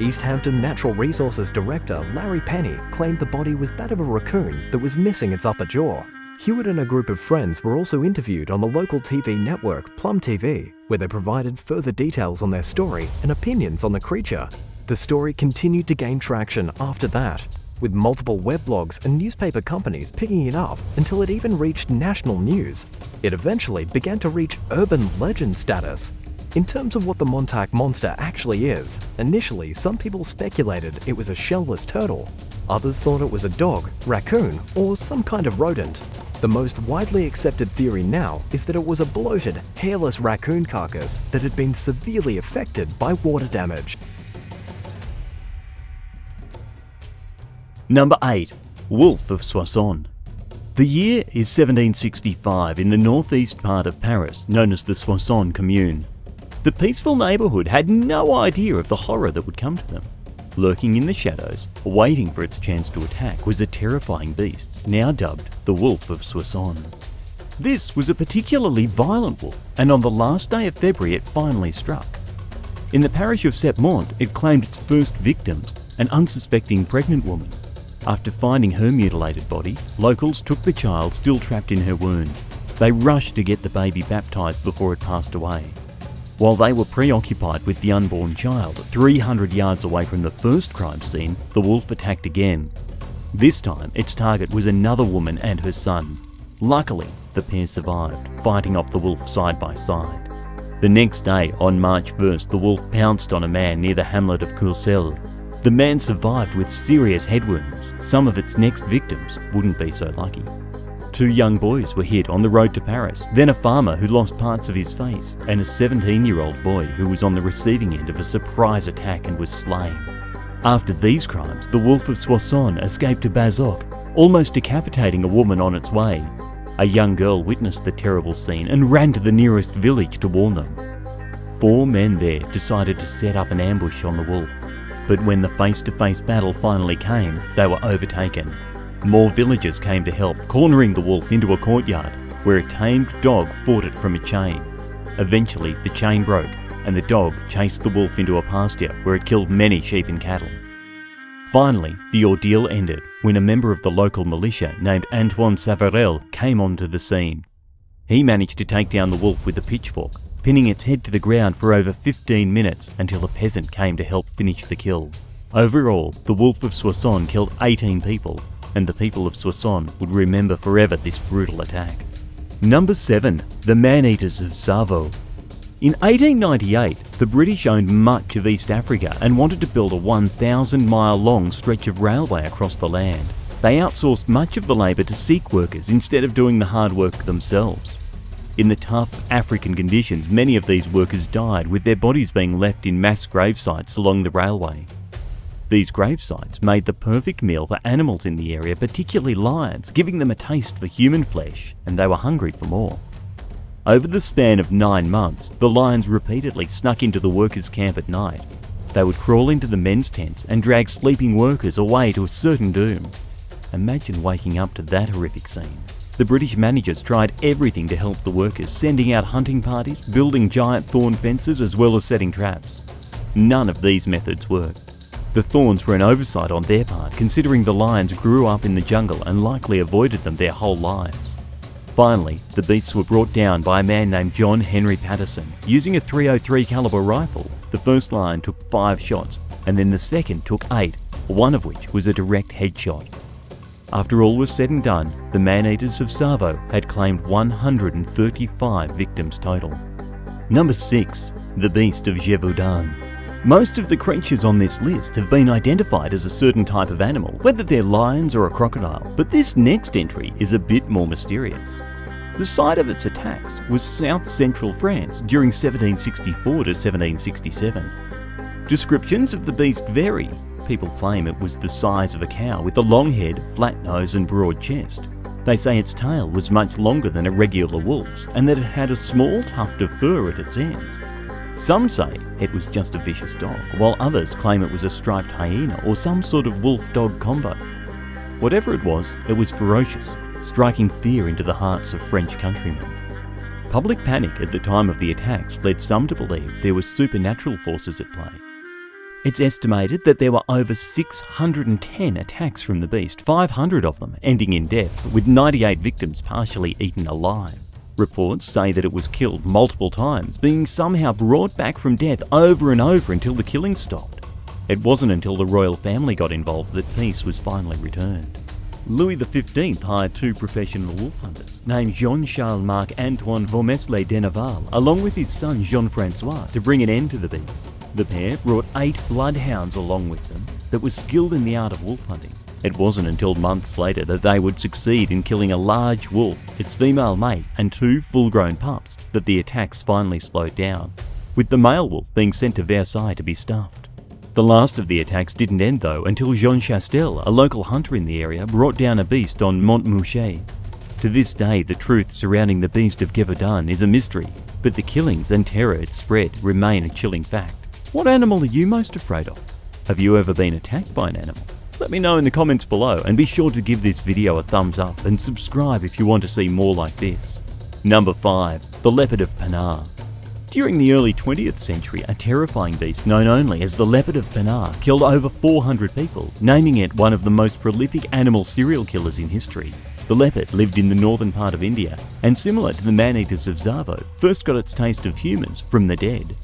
East Hampton Natural Resources Director Larry Penny claimed the body was that of a raccoon that was missing its upper jaw. Hewitt and a group of friends were also interviewed on the local TV network Plum TV, where they provided further details on their story and opinions on the creature. The story continued to gain traction after that, with multiple weblogs and newspaper companies picking it up until it even reached national news. It eventually began to reach urban legend status. In terms of what the Monak Monster actually is, initially some people speculated it was a shellless turtle. Others thought it was a dog, raccoon, or some kind of rodent. The most widely accepted theory now is that it was a bloated, hairless raccoon carcass that had been severely affected by water damage. Number 8. Wolf of Soissons. The year is 1765 in the northeast part of Paris, known as the Soissons Commune. The peaceful neighbourhood had no idea of the horror that would come to them. Lurking in the shadows, waiting for its chance to attack, was a terrifying beast, now dubbed the Wolf of Soissons. This was a particularly violent wolf, and on the last day of February it finally struck. In the parish of Septmont, it claimed its first victims, an unsuspecting pregnant woman. After finding her mutilated body, locals took the child still trapped in her wound. They rushed to get the baby baptised before it passed away. While they were preoccupied with the unborn child, 300 yards away from the first crime scene, the wolf attacked again. This time, its target was another woman and her son. Luckily, the pair survived, fighting off the wolf side by side. The next day, on March 1st, the wolf pounced on a man near the hamlet of Courcelles. The man survived with serious head wounds. Some of its next victims wouldn't be so lucky. 2 young boys were hit on the road to Paris, then a farmer who lost parts of his face, and a 17-year-old boy who was on the receiving end of a surprise attack and was slain. After these crimes, the Wolf of Soissons escaped to Bazoches, almost decapitating a woman on its way. A young girl witnessed the terrible scene and ran to the nearest village to warn them. 4 men there decided to set up an ambush on the wolf, but when the face-to-face battle finally came, they were overtaken. More villagers came to help, cornering the wolf into a courtyard, where a tamed dog fought it from a chain. Eventually, the chain broke, and the dog chased the wolf into a pasture where it killed many sheep and cattle. Finally, the ordeal ended when a member of the local militia named Antoine Savarel came onto the scene. He managed to take down the wolf with a pitchfork, pinning its head to the ground for over 15 minutes until a peasant came to help finish the kill. Overall, the Wolf of Soissons killed 18 people, and the people of Soissons would remember forever this brutal attack. Number 7. The Maneaters of Savo. In 1898, the British owned much of East Africa and wanted to build a 1,000-mile-long stretch of railway across the land. They outsourced much of the labour to Sikh workers instead of doing the hard work themselves. In the tough African conditions, many of these workers died, with their bodies being left in mass grave sites along the railway. These grave sites made the perfect meal for animals in the area, particularly lions, giving them a taste for human flesh, and they were hungry for more. Over the span of 9 months, the lions repeatedly snuck into the workers' camp at night. They would crawl into the men's tents and drag sleeping workers away to a certain doom. Imagine waking up to that horrific scene. The British managers tried everything to help the workers, sending out hunting parties, building giant thorn fences, as well as setting traps. None of these methods worked. The thorns were an oversight on their part, considering the lions grew up in the jungle and likely avoided them their whole lives. Finally, the beasts were brought down by a man named John Henry Patterson. Using a .303 caliber rifle, the first lion took 5 shots, and then the second took 8, one of which was a direct headshot. After all was said and done, the Maneaters of Savo had claimed 135 victims total. Number 6. The Beast of Jodan. Most of the creatures on this list have been identified as a certain type of animal, whether they're lions or a crocodile, but this next entry is a bit more mysterious. The site of its attacks was south-central France during 1764 to 1767. Descriptions of the beast vary. People claim it was the size of a cow with a long head, flat nose and broad chest. They say its tail was much longer than a regular wolf's and that it had a small tuft of fur at its ends. Some say it was just a vicious dog, while others claim it was a striped hyena or some sort of wolf-dog combo. Whatever it was ferocious, striking fear into the hearts of French countrymen. Public panic at the time of the attacks led some to believe there were supernatural forces at play. It's estimated that there were over 610 attacks from the beast, 500 of them ending in death, with 98 victims partially eaten alive. Reports say that it was killed multiple times, being somehow brought back from death over and over until the killing stopped. It wasn't until the royal family got involved that peace was finally returned. Louis XV hired 2 professional wolf hunters named Jean-Charles Marc-Antoine Vaumesley de Naval, along with his son Jean-Francois, to bring an end to the beast. The pair brought 8 bloodhounds along with them that were skilled in the art of wolf hunting. It wasn't until months later that they would succeed in killing a large wolf, its female mate, and 2 full-grown pups that the attacks finally slowed down, with the male wolf being sent to Versailles to be stuffed. The last of the attacks didn't end though until Jean Chastel, a local hunter in the area, brought down a beast on Montmouchet. To this day, the truth surrounding the Beast of Jodan is a mystery, but the killings and terror it spread remain a chilling fact. What animal are you most afraid of? Have you ever been attacked by an animal? Let me know in the comments below, and be sure to give this video a thumbs up and subscribe if you want to see more like this. Number 5. The Leopard of Panar. During the early 20th century, a terrifying beast known only as the Leopard of Panar killed over 400 people, naming it one of the most prolific animal serial killers in history. The leopard lived in the northern part of India, and similar to the Maneaters of Savo, first got its taste of humans from the dead.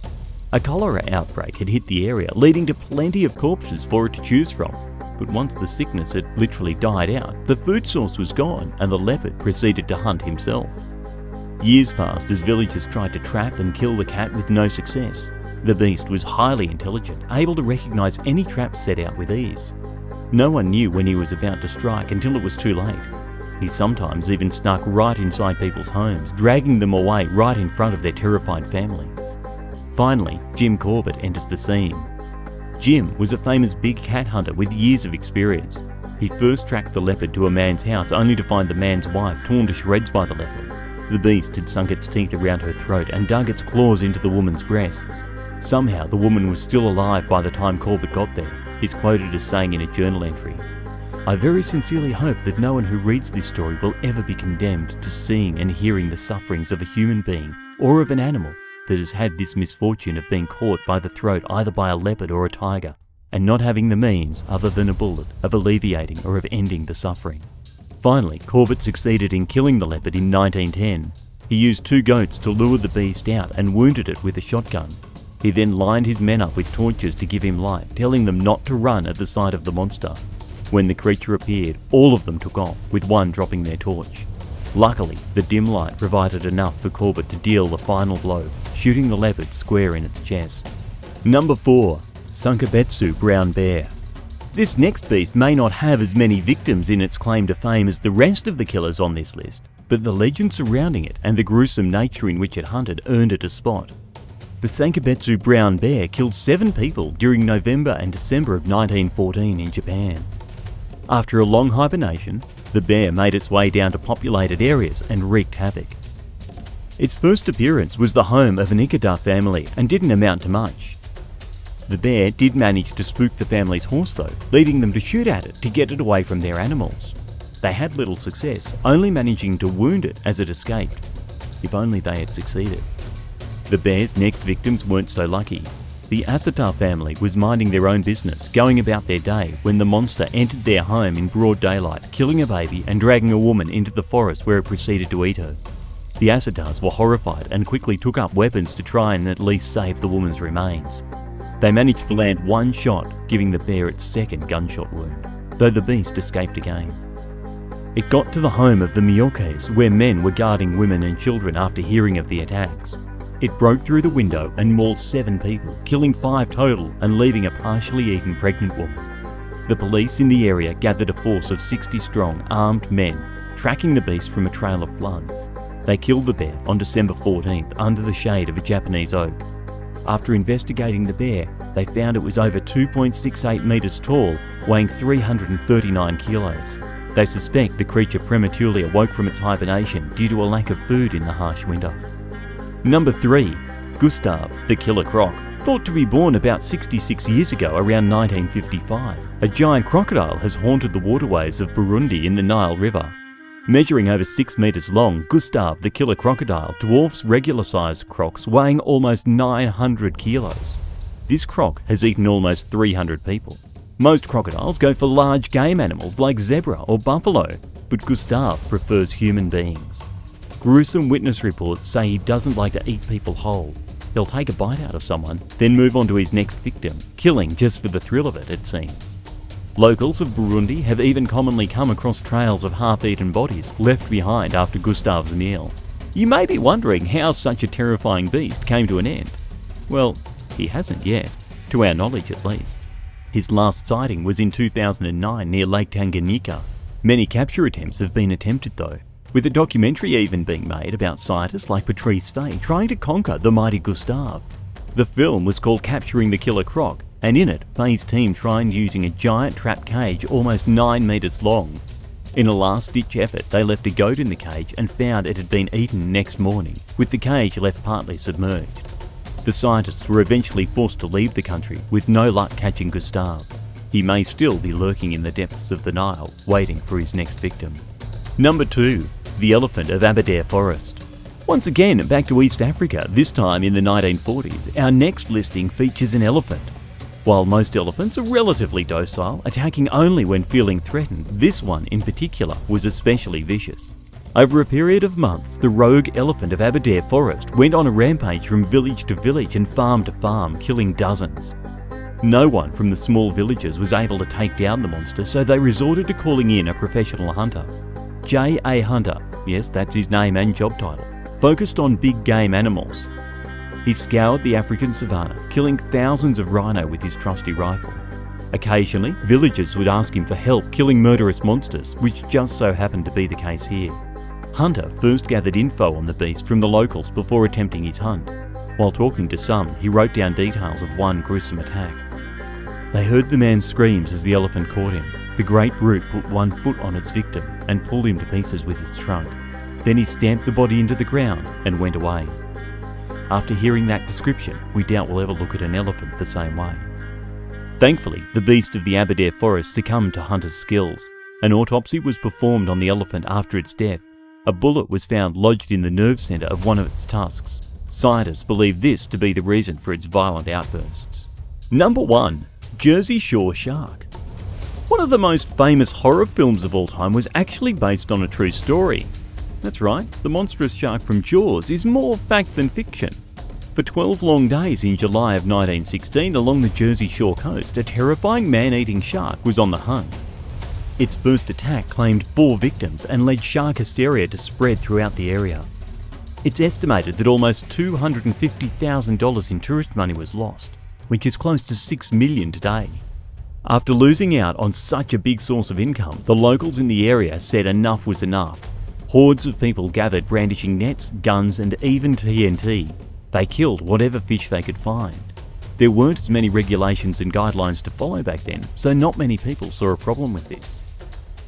A cholera outbreak had hit the area, leading to plenty of corpses for it to choose from. But once the sickness had literally died out, the food source was gone and the leopard proceeded to hunt himself. Years passed as villagers tried to trap and kill the cat with no success. The beast was highly intelligent, able to recognize any trap set out with ease. No one knew when he was about to strike until it was too late. He sometimes even snuck right inside people's homes, dragging them away right in front of their terrified family. Finally, Jim Corbett enters the scene. Jim was a famous big cat hunter with years of experience. He first tracked the leopard to a man's house only to find the man's wife torn to shreds by the leopard. The beast had sunk its teeth around her throat and dug its claws into the woman's breasts. Somehow the woman was still alive by the time Corbett got there. He's quoted as saying in a journal entry, "I very sincerely hope that no one who reads this story will ever be condemned to seeing and hearing the sufferings of a human being or of an animal that has had this misfortune of being caught by the throat either by a leopard or a tiger, and not having the means, other than a bullet, of alleviating or of ending the suffering." Finally, Corbett succeeded in killing the leopard in 1910. He used 2 goats to lure the beast out and wounded it with a shotgun. He then lined his men up with torches to give him light, telling them not to run at the sight of the monster. When the creature appeared, all of them took off, with one dropping their torch. Luckily, the dim light provided enough for Corbett to deal the final blow, shooting the leopard square in its chest. Number 4. Sunkabetsu Brown Bear. This next beast may not have as many victims in its claim to fame as the rest of the killers on this list, but the legend surrounding it and the gruesome nature in which it hunted earned it a spot. The Sankabetsu brown bear killed 7 people during November and December of 1914 in Japan. After a long hibernation, the bear made its way down to populated areas and wreaked havoc. Its first appearance was the home of an Ikuda family and didn't amount to much. The bear did manage to spook the family's horse though, leading them to shoot at it to get it away from their animals. They had little success, only managing to wound it as it escaped. If only they had succeeded. The bear's next victims weren't so lucky. The Asata family was minding their own business, going about their day, when the monster entered their home in broad daylight, killing a baby and dragging a woman into the forest where it proceeded to eat her. The Asatas were horrified and quickly took up weapons to try and at least save the woman's remains. They managed to land one shot, giving the bear its second gunshot wound, though the beast escaped again. It got to the home of the Miyokes, where men were guarding women and children after hearing of the attacks. It broke through the window and mauled 7 people, killing 5 total and leaving a partially eaten pregnant woman. The police in the area gathered a force of 60 strong, armed men, tracking the beast from a trail of blood. They killed the bear on December 14th under the shade of a Japanese oak. After investigating the bear, they found it was over 2.68 metres tall, weighing 339 kilos. They suspect the creature prematurely awoke from its hibernation due to a lack of food in the harsh winter. Number 3. Gustav, the killer croc. Thought to be born about 66 years ago, around 1955, a giant crocodile has haunted the waterways of Burundi in the Nile River. Measuring over 6 metres long, Gustav, the killer crocodile, dwarfs regular-sized crocs weighing almost 900 kilos. This croc has eaten almost 300 people. Most crocodiles go for large game animals like zebra or buffalo, but Gustav prefers human beings. Gruesome witness reports say he doesn't like to eat people whole. He'll take a bite out of someone, then move on to his next victim, killing just for the thrill of it, it seems. Locals of Burundi have even commonly come across trails of half-eaten bodies left behind after Gustav's meal. You may be wondering how such a terrifying beast came to an end. Well, he hasn't yet, to our knowledge at least. His last sighting was in 2009 near Lake Tanganyika. Many capture attempts have been attempted though, with a documentary even being made about scientists like Patrice Faye trying to conquer the mighty Gustav. The film was called Capturing the Killer Croc, and in it, Faye's team tried using a giant trap cage almost 9 metres long. In a last-ditch effort, they left a goat in the cage and found it had been eaten next morning, with the cage left partly submerged. The scientists were eventually forced to leave the country, with no luck catching Gustav. He may still be lurking in the depths of the Nile, waiting for his next victim. Number 2. The Elephant of Aberdare Forest. Once again, back to East Africa, this time in the 1940s, our next listing features an elephant. While most elephants are relatively docile, attacking only when feeling threatened, this one in particular was especially vicious. Over a period of months, the rogue elephant of Aberdare Forest went on a rampage from village to village and farm to farm, killing dozens. No one from the small villages was able to take down the monster, so they resorted to calling in a professional hunter. J.A. Hunter, yes, that's his name and job title, focused on big game animals. He scoured the African savanna, killing thousands of rhino with his trusty rifle. Occasionally, villagers would ask him for help killing murderous monsters, which just so happened to be the case here. Hunter first gathered info on the beast from the locals before attempting his hunt. While talking to some, he wrote down details of one gruesome attack. They heard the man's screams as the elephant caught him. The great brute put one foot on its victim and pulled him to pieces with its trunk. Then he stamped the body into the ground and went away. After hearing that description, we doubt we'll ever look at an elephant the same way. Thankfully, the beast of the Aberdare Forest succumbed to Hunter's skills. An autopsy was performed on the elephant after its death. A bullet was found lodged in the nerve centre of one of its tusks. Scientists believe this to be the reason for its violent outbursts. Number 1. Jersey Shore Shark. One of the most famous horror films of all time was actually based on a true story. That's right, the monstrous shark from Jaws is more fact than fiction. For 12 long days in July of 1916 along the Jersey Shore coast, a terrifying man-eating shark was on the hunt. Its first attack claimed 4 victims and led shark hysteria to spread throughout the area. It's estimated that almost $250,000 in tourist money was lost, which is close to $6 million today. After losing out on such a big source of income, the locals in the area said enough was enough. Hordes of people gathered brandishing nets, guns and even TNT. They killed whatever fish they could find. There weren't as many regulations and guidelines to follow back then, so not many people saw a problem with this.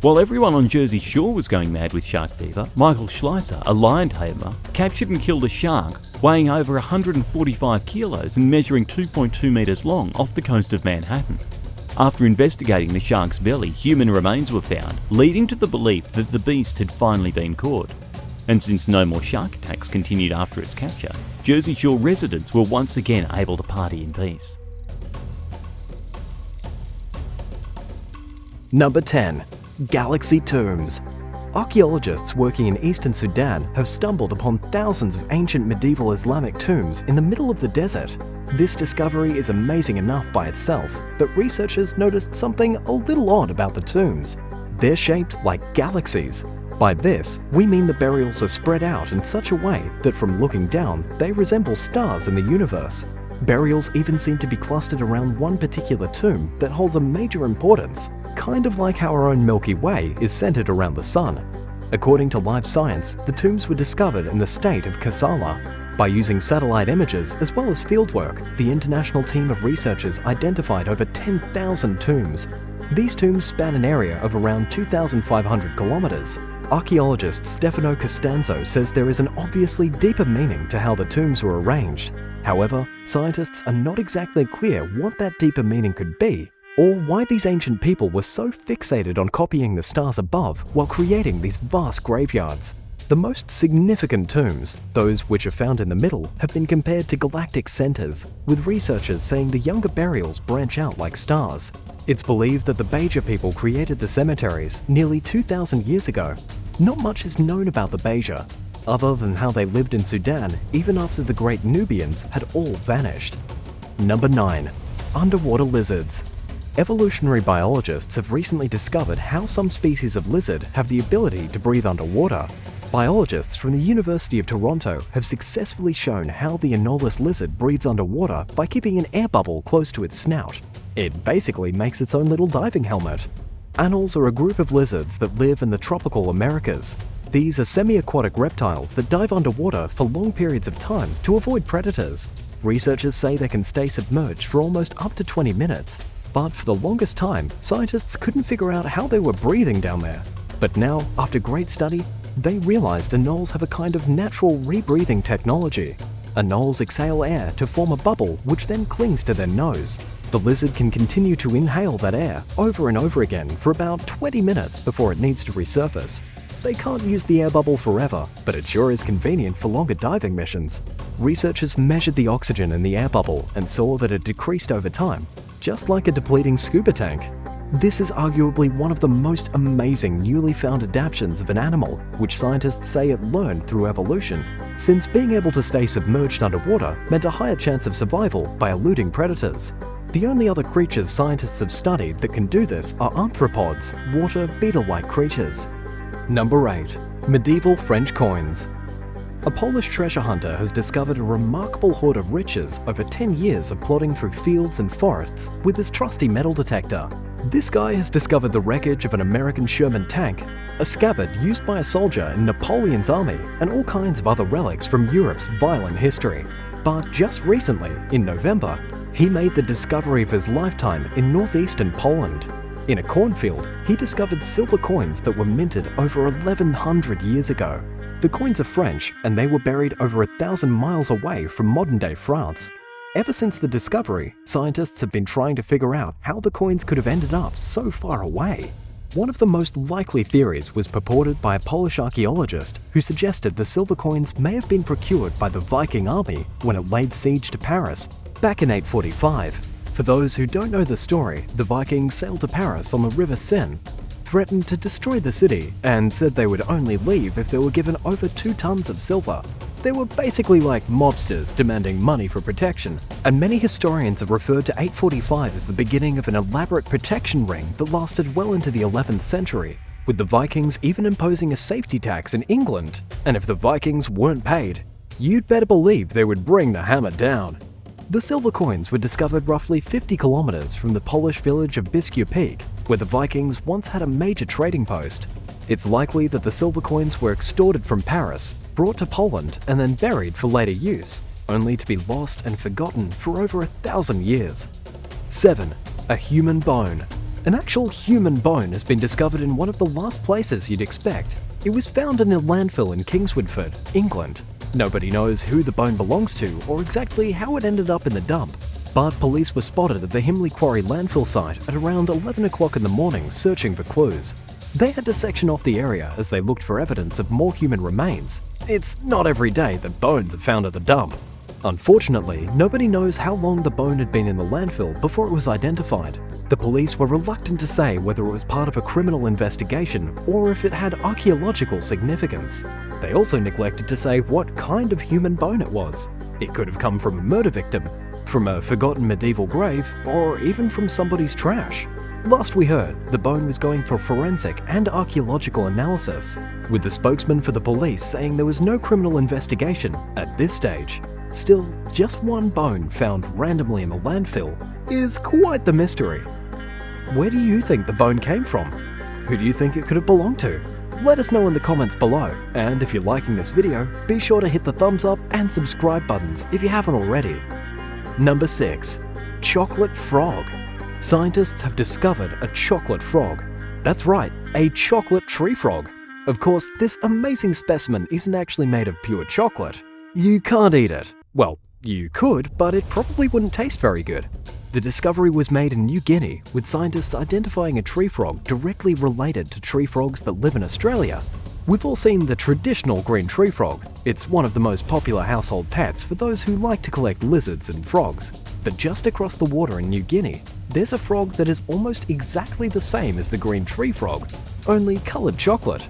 While everyone on Jersey Shore was going mad with shark fever, Michael Schleiser, a lion tamer, captured and killed a shark weighing over 145 kilos and measuring 2.2 metres long off the coast of Manhattan. After investigating the shark's belly, human remains were found, leading to the belief that the beast had finally been caught. And since no more shark attacks continued after its capture, Jersey Shore residents were once again able to party in peace. Number 10. Galaxy Tombs. Archaeologists working in eastern Sudan have stumbled upon thousands of ancient medieval Islamic tombs in the middle of the desert. This discovery is amazing enough by itself, but researchers noticed something a little odd about the tombs. They're shaped like galaxies. By this, we mean the burials are spread out in such a way that from looking down, they resemble stars in the universe. Burials even seem to be clustered around one particular tomb that holds a major importance, kind of like how our own Milky Way is centered around the Sun. According to Live Science, the tombs were discovered in the state of Kassala. By using satellite images as well as fieldwork, the international team of researchers identified over 10,000 tombs. These tombs span an area of around 2,500 kilometers. Archaeologist Stefano Costanzo says there is an obviously deeper meaning to how the tombs were arranged. However, scientists are not exactly clear what that deeper meaning could be, or why these ancient people were so fixated on copying the stars above while creating these vast graveyards. The most significant tombs, those which are found in the middle, have been compared to galactic centers, with researchers saying the younger burials branch out like stars. It's believed that the Beja people created the cemeteries nearly 2,000 years ago. Not much is known about the Beja, other than how they lived in Sudan even after the great Nubians had all vanished. Number 9. Underwater lizards. Evolutionary biologists have recently discovered how some species of lizard have the ability to breathe underwater. Biologists from the University of Toronto have successfully shown how the anolis lizard breathes underwater by keeping an air bubble close to its snout. It basically makes its own little diving helmet. Anoles are a group of lizards that live in the tropical Americas. These are semi-aquatic reptiles that dive underwater for long periods of time to avoid predators. Researchers say they can stay submerged for almost up to 20 minutes. But for the longest time, scientists couldn't figure out how they were breathing down there. But now, after great study, they realized anoles have a kind of natural rebreathing technology. Anoles exhale air to form a bubble which then clings to their nose. The lizard can continue to inhale that air over and over again for about 20 minutes before it needs to resurface. They can't use the air bubble forever, but it sure is convenient for longer diving missions. Researchers measured the oxygen in the air bubble and saw that it decreased over time, just like a depleting scuba tank. This is arguably one of the most amazing newly found adaptations of an animal, which scientists say it learned through evolution, since being able to stay submerged underwater meant a higher chance of survival by eluding predators. The only other creatures scientists have studied that can do this are arthropods, water beetle-like creatures. Number 8. Medieval French coins. A Polish treasure hunter has discovered a remarkable hoard of riches over 10 years of plodding through fields and forests with his trusty metal detector. This guy has discovered the wreckage of an American Sherman tank, a scabbard used by a soldier in Napoleon's army, and all kinds of other relics from Europe's violent history. But just recently, in November, he made the discovery of his lifetime in northeastern Poland. In a cornfield, he discovered silver coins that were minted over 1,100 years ago. The coins are French, and they were buried over 1,000 miles away from modern-day France. Ever since the discovery, scientists have been trying to figure out how the coins could have ended up so far away. One of the most likely theories was purported by a Polish archaeologist who suggested the silver coins may have been procured by the Viking army when it laid siege to Paris back in 845. For those who don't know the story, the Vikings sailed to Paris on the River Seine, threatened to destroy the city, and said they would only leave if they were given over 2 tons of silver. They were basically like mobsters demanding money for protection, and many historians have referred to 845 as the beginning of an elaborate protection ring that lasted well into the 11th century, with the Vikings even imposing a safety tax in England, and if the Vikings weren't paid, you'd better believe they would bring the hammer down. The silver coins were discovered roughly 50 kilometers from the Polish village of Biskup Peak, where the Vikings once had a major trading post. It's likely that the silver coins were extorted from Paris, brought to Poland, and then buried for later use, only to be lost and forgotten for over 1,000 years. 7. A human bone. An actual human bone has been discovered in one of the last places you'd expect. It was found in a landfill in Kingswoodford, England. Nobody knows who the bone belongs to or exactly how it ended up in the dump, but police were spotted at the Himley Quarry landfill site at around 11 o'clock in the morning searching for clues. They had to section off the area as they looked for evidence of more human remains. It's not every day that bones are found at the dump. Unfortunately, nobody knows how long the bone had been in the landfill before it was identified. The police were reluctant to say whether it was part of a criminal investigation or if it had archaeological significance. They also neglected to say what kind of human bone it was. It could have come from a murder victim, from a forgotten medieval grave, or even from somebody's trash. Last we heard, the bone was going for forensic and archaeological analysis, with the spokesman for the police saying there was no criminal investigation at this stage. Still, just one bone found randomly in the landfill is quite the mystery. Where do you think the bone came from? Who do you think it could have belonged to? Let us know in the comments below, and if you're liking this video, be sure to hit the thumbs up and subscribe buttons if you haven't already. Number 6. Chocolate frog. Scientists have discovered a chocolate frog. That's right, a chocolate tree frog. Of course, this amazing specimen isn't actually made of pure chocolate. You can't eat it. Well, you could, but it probably wouldn't taste very good. The discovery was made in New Guinea, with scientists identifying a tree frog directly related to tree frogs that live in Australia. We've all seen the traditional green tree frog. It's one of the most popular household pets for those who like to collect lizards and frogs. But just across the water in New Guinea, there's a frog that is almost exactly the same as the green tree frog, only coloured chocolate.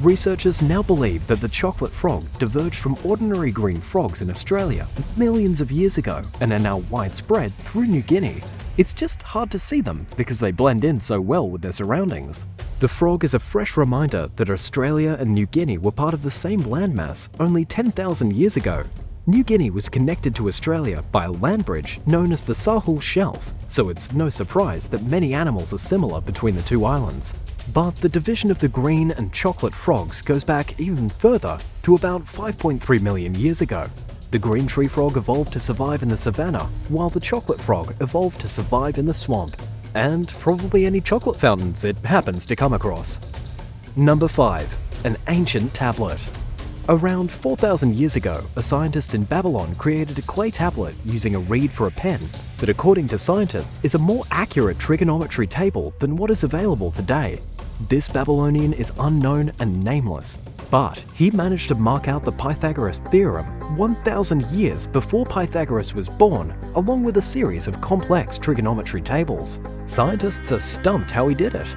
Researchers now believe that the chocolate frog diverged from ordinary green frogs in Australia millions of years ago and are now widespread through New Guinea. It's just hard to see them because they blend in so well with their surroundings. The frog is a fresh reminder that Australia and New Guinea were part of the same landmass only 10,000 years ago. New Guinea was connected to Australia by a land bridge known as the Sahul Shelf, so it's no surprise that many animals are similar between the two islands. But the division of the green and chocolate frogs goes back even further, to about 5.3 million years ago. The green tree frog evolved to survive in the savanna, while the chocolate frog evolved to survive in the swamp, and probably any chocolate fountains it happens to come across. Number 5. An ancient tablet. Around 4,000 years ago, a scientist in Babylon created a clay tablet using a reed for a pen that, according to scientists, is a more accurate trigonometry table than what is available today. This Babylonian is unknown and nameless, but he managed to mark out the Pythagoras theorem 1,000 years before Pythagoras was born, along with a series of complex trigonometry tables. Scientists are stumped how he did it.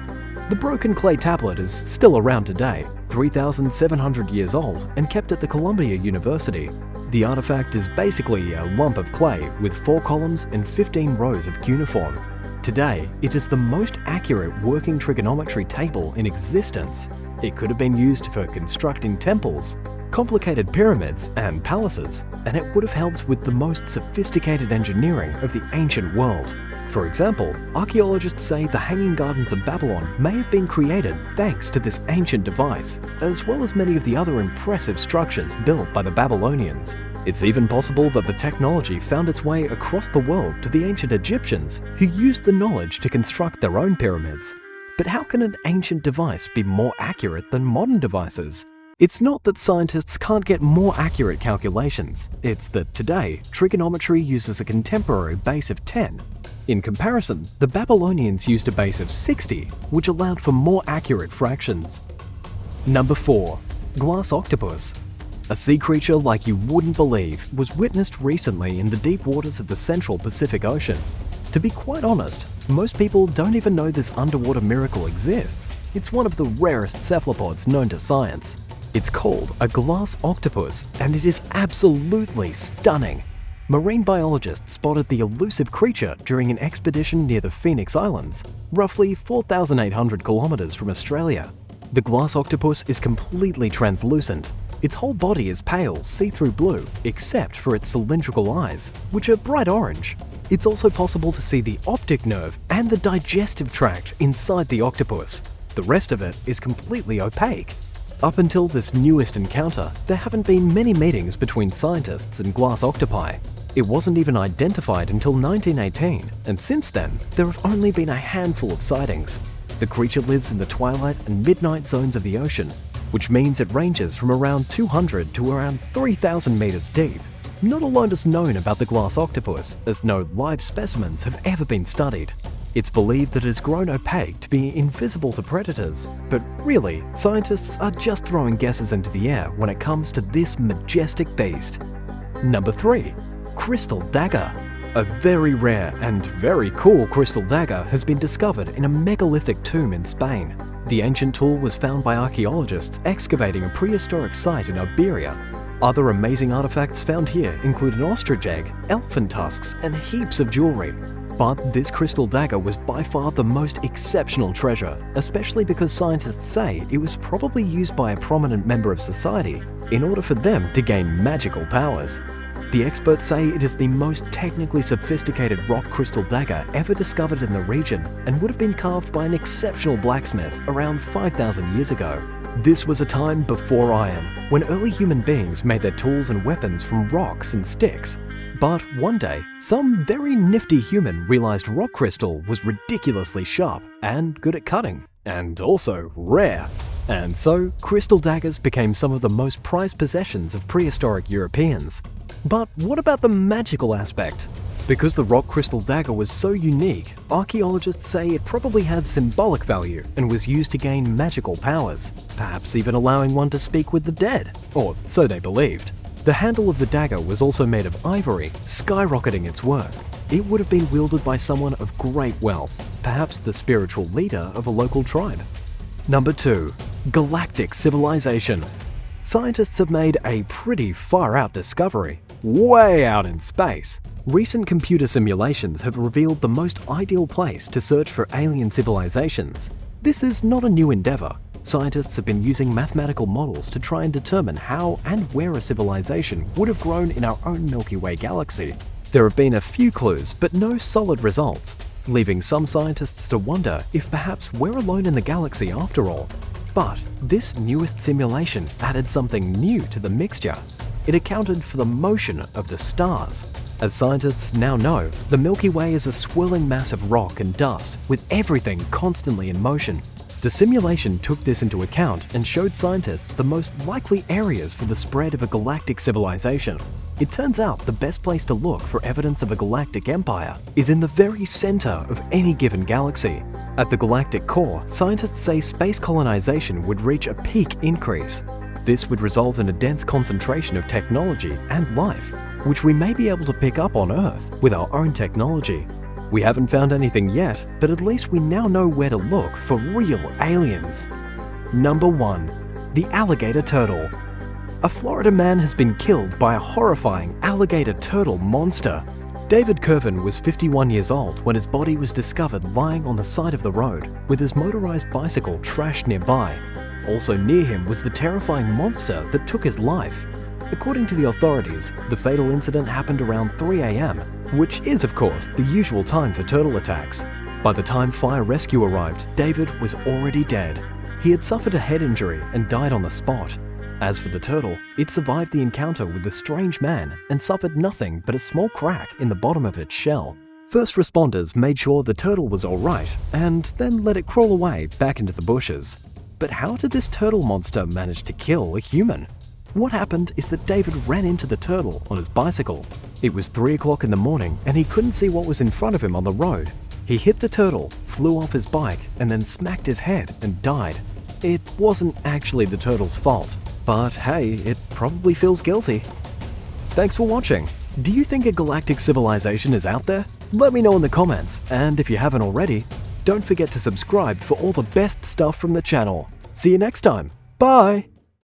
The broken clay tablet is still around today, 3,700 years old, and kept at the Columbia University. The artifact is basically a lump of clay with 4 columns and 15 rows of cuneiform. Today, it is the most accurate working trigonometry table in existence. It could have been used for constructing temples, complicated pyramids, and palaces, and it would have helped with the most sophisticated engineering of the ancient world. For example, archaeologists say the Hanging Gardens of Babylon may have been created thanks to this ancient device, as well as many of the other impressive structures built by the Babylonians. It's even possible that the technology found its way across the world to the ancient Egyptians, who used the knowledge to construct their own pyramids. But how can an ancient device be more accurate than modern devices? It's not that scientists can't get more accurate calculations, it's that today, trigonometry uses a contemporary base of 10. In comparison, the Babylonians used a base of 60, which allowed for more accurate fractions. Number 4. Glass octopus. A sea creature like you wouldn't believe was witnessed recently in the deep waters of the central Pacific Ocean. To be quite honest, most people don't even know this underwater miracle exists. It's one of the rarest cephalopods known to science. It's called a glass octopus, and it is absolutely stunning. Marine biologists spotted the elusive creature during an expedition near the Phoenix Islands, roughly 4,800 kilometers from Australia. The glass octopus is completely translucent, Its whole body is pale, see-through blue, except for its cylindrical eyes, which are bright orange. It's also possible to see the optic nerve and the digestive tract inside the octopus. The rest of it is completely opaque. Up until this newest encounter, there haven't been many meetings between scientists and glass octopi. It wasn't even identified until 1918, and since then, there have only been a handful of sightings. The creature lives in the twilight and midnight zones of the ocean, which means it ranges from around 200 to around 3,000 meters deep. Not a lot is known about the glass octopus, as no live specimens have ever been studied. It's believed that it has grown opaque to be invisible to predators, but really, scientists are just throwing guesses into the air when it comes to this majestic beast. Number 3. Crystal Dagger. A very rare and very cool crystal dagger has been discovered in a megalithic tomb in Spain. The ancient tool was found by archaeologists excavating a prehistoric site in Iberia. Other amazing artifacts found here include an ostrich egg, elephant tusks, and heaps of jewelry. But this crystal dagger was by far the most exceptional treasure, especially because scientists say it was probably used by a prominent member of society in order for them to gain magical powers. The experts say it is the most technically sophisticated rock crystal dagger ever discovered in the region and would have been carved by an exceptional blacksmith around 5,000 years ago. This was a time before iron, when early human beings made their tools and weapons from rocks and sticks. But one day, some very nifty human realized rock crystal was ridiculously sharp and good at cutting, and also rare. And so, crystal daggers became some of the most prized possessions of prehistoric Europeans. But what about the magical aspect? Because the rock crystal dagger was so unique, archaeologists say it probably had symbolic value and was used to gain magical powers, perhaps even allowing one to speak with the dead, or so they believed. The handle of the dagger was also made of ivory, skyrocketing its worth. It would have been wielded by someone of great wealth, perhaps the spiritual leader of a local tribe. Number 2. Galactic Civilization. Scientists have made a pretty far-out discovery, way out in space. Recent computer simulations have revealed the most ideal place to search for alien civilizations. This is not a new endeavor. Scientists have been using mathematical models to try and determine how and where a civilization would have grown in our own Milky Way galaxy. There have been a few clues, but no solid results, leaving some scientists to wonder if perhaps we're alone in the galaxy after all. But this newest simulation added something new to the mixture. It accounted for the motion of the stars. As scientists now know, the Milky Way is a swirling mass of rock and dust, with everything constantly in motion. The simulation took this into account and showed scientists the most likely areas for the spread of a galactic civilization. It turns out the best place to look for evidence of a galactic empire is in the very center of any given galaxy. At the galactic core, scientists say space colonization would reach a peak increase. This would result in a dense concentration of technology and life, which we may be able to pick up on Earth with our own technology. We haven't found anything yet, but at least we now know where to look for real aliens. Number 1. The alligator turtle. A Florida man has been killed by a horrifying alligator turtle monster. David Curvin was 51 years old when his body was discovered lying on the side of the road, with his motorized bicycle trashed nearby. Also near him was the terrifying monster that took his life. According to the authorities, the fatal incident happened around 3 a.m., which is, of course, the usual time for turtle attacks. By the time fire rescue arrived, David was already dead. He had suffered a head injury and died on the spot. As for the turtle, it survived the encounter with the strange man and suffered nothing but a small crack in the bottom of its shell. First responders made sure the turtle was alright and then let it crawl away back into the bushes. But how did this turtle monster manage to kill a human? What happened is that David ran into the turtle on his bicycle. It was 3 o'clock in the morning and he couldn't see what was in front of him on the road. He hit the turtle, flew off his bike, and then smacked his head and died. It wasn't actually the turtle's fault, but hey, it probably feels guilty. Thanks for watching. Do you think a galactic civilization is out there? Let me know in the comments, and if you haven't already, don't forget to subscribe for all the best stuff from the channel. See you next time. Bye!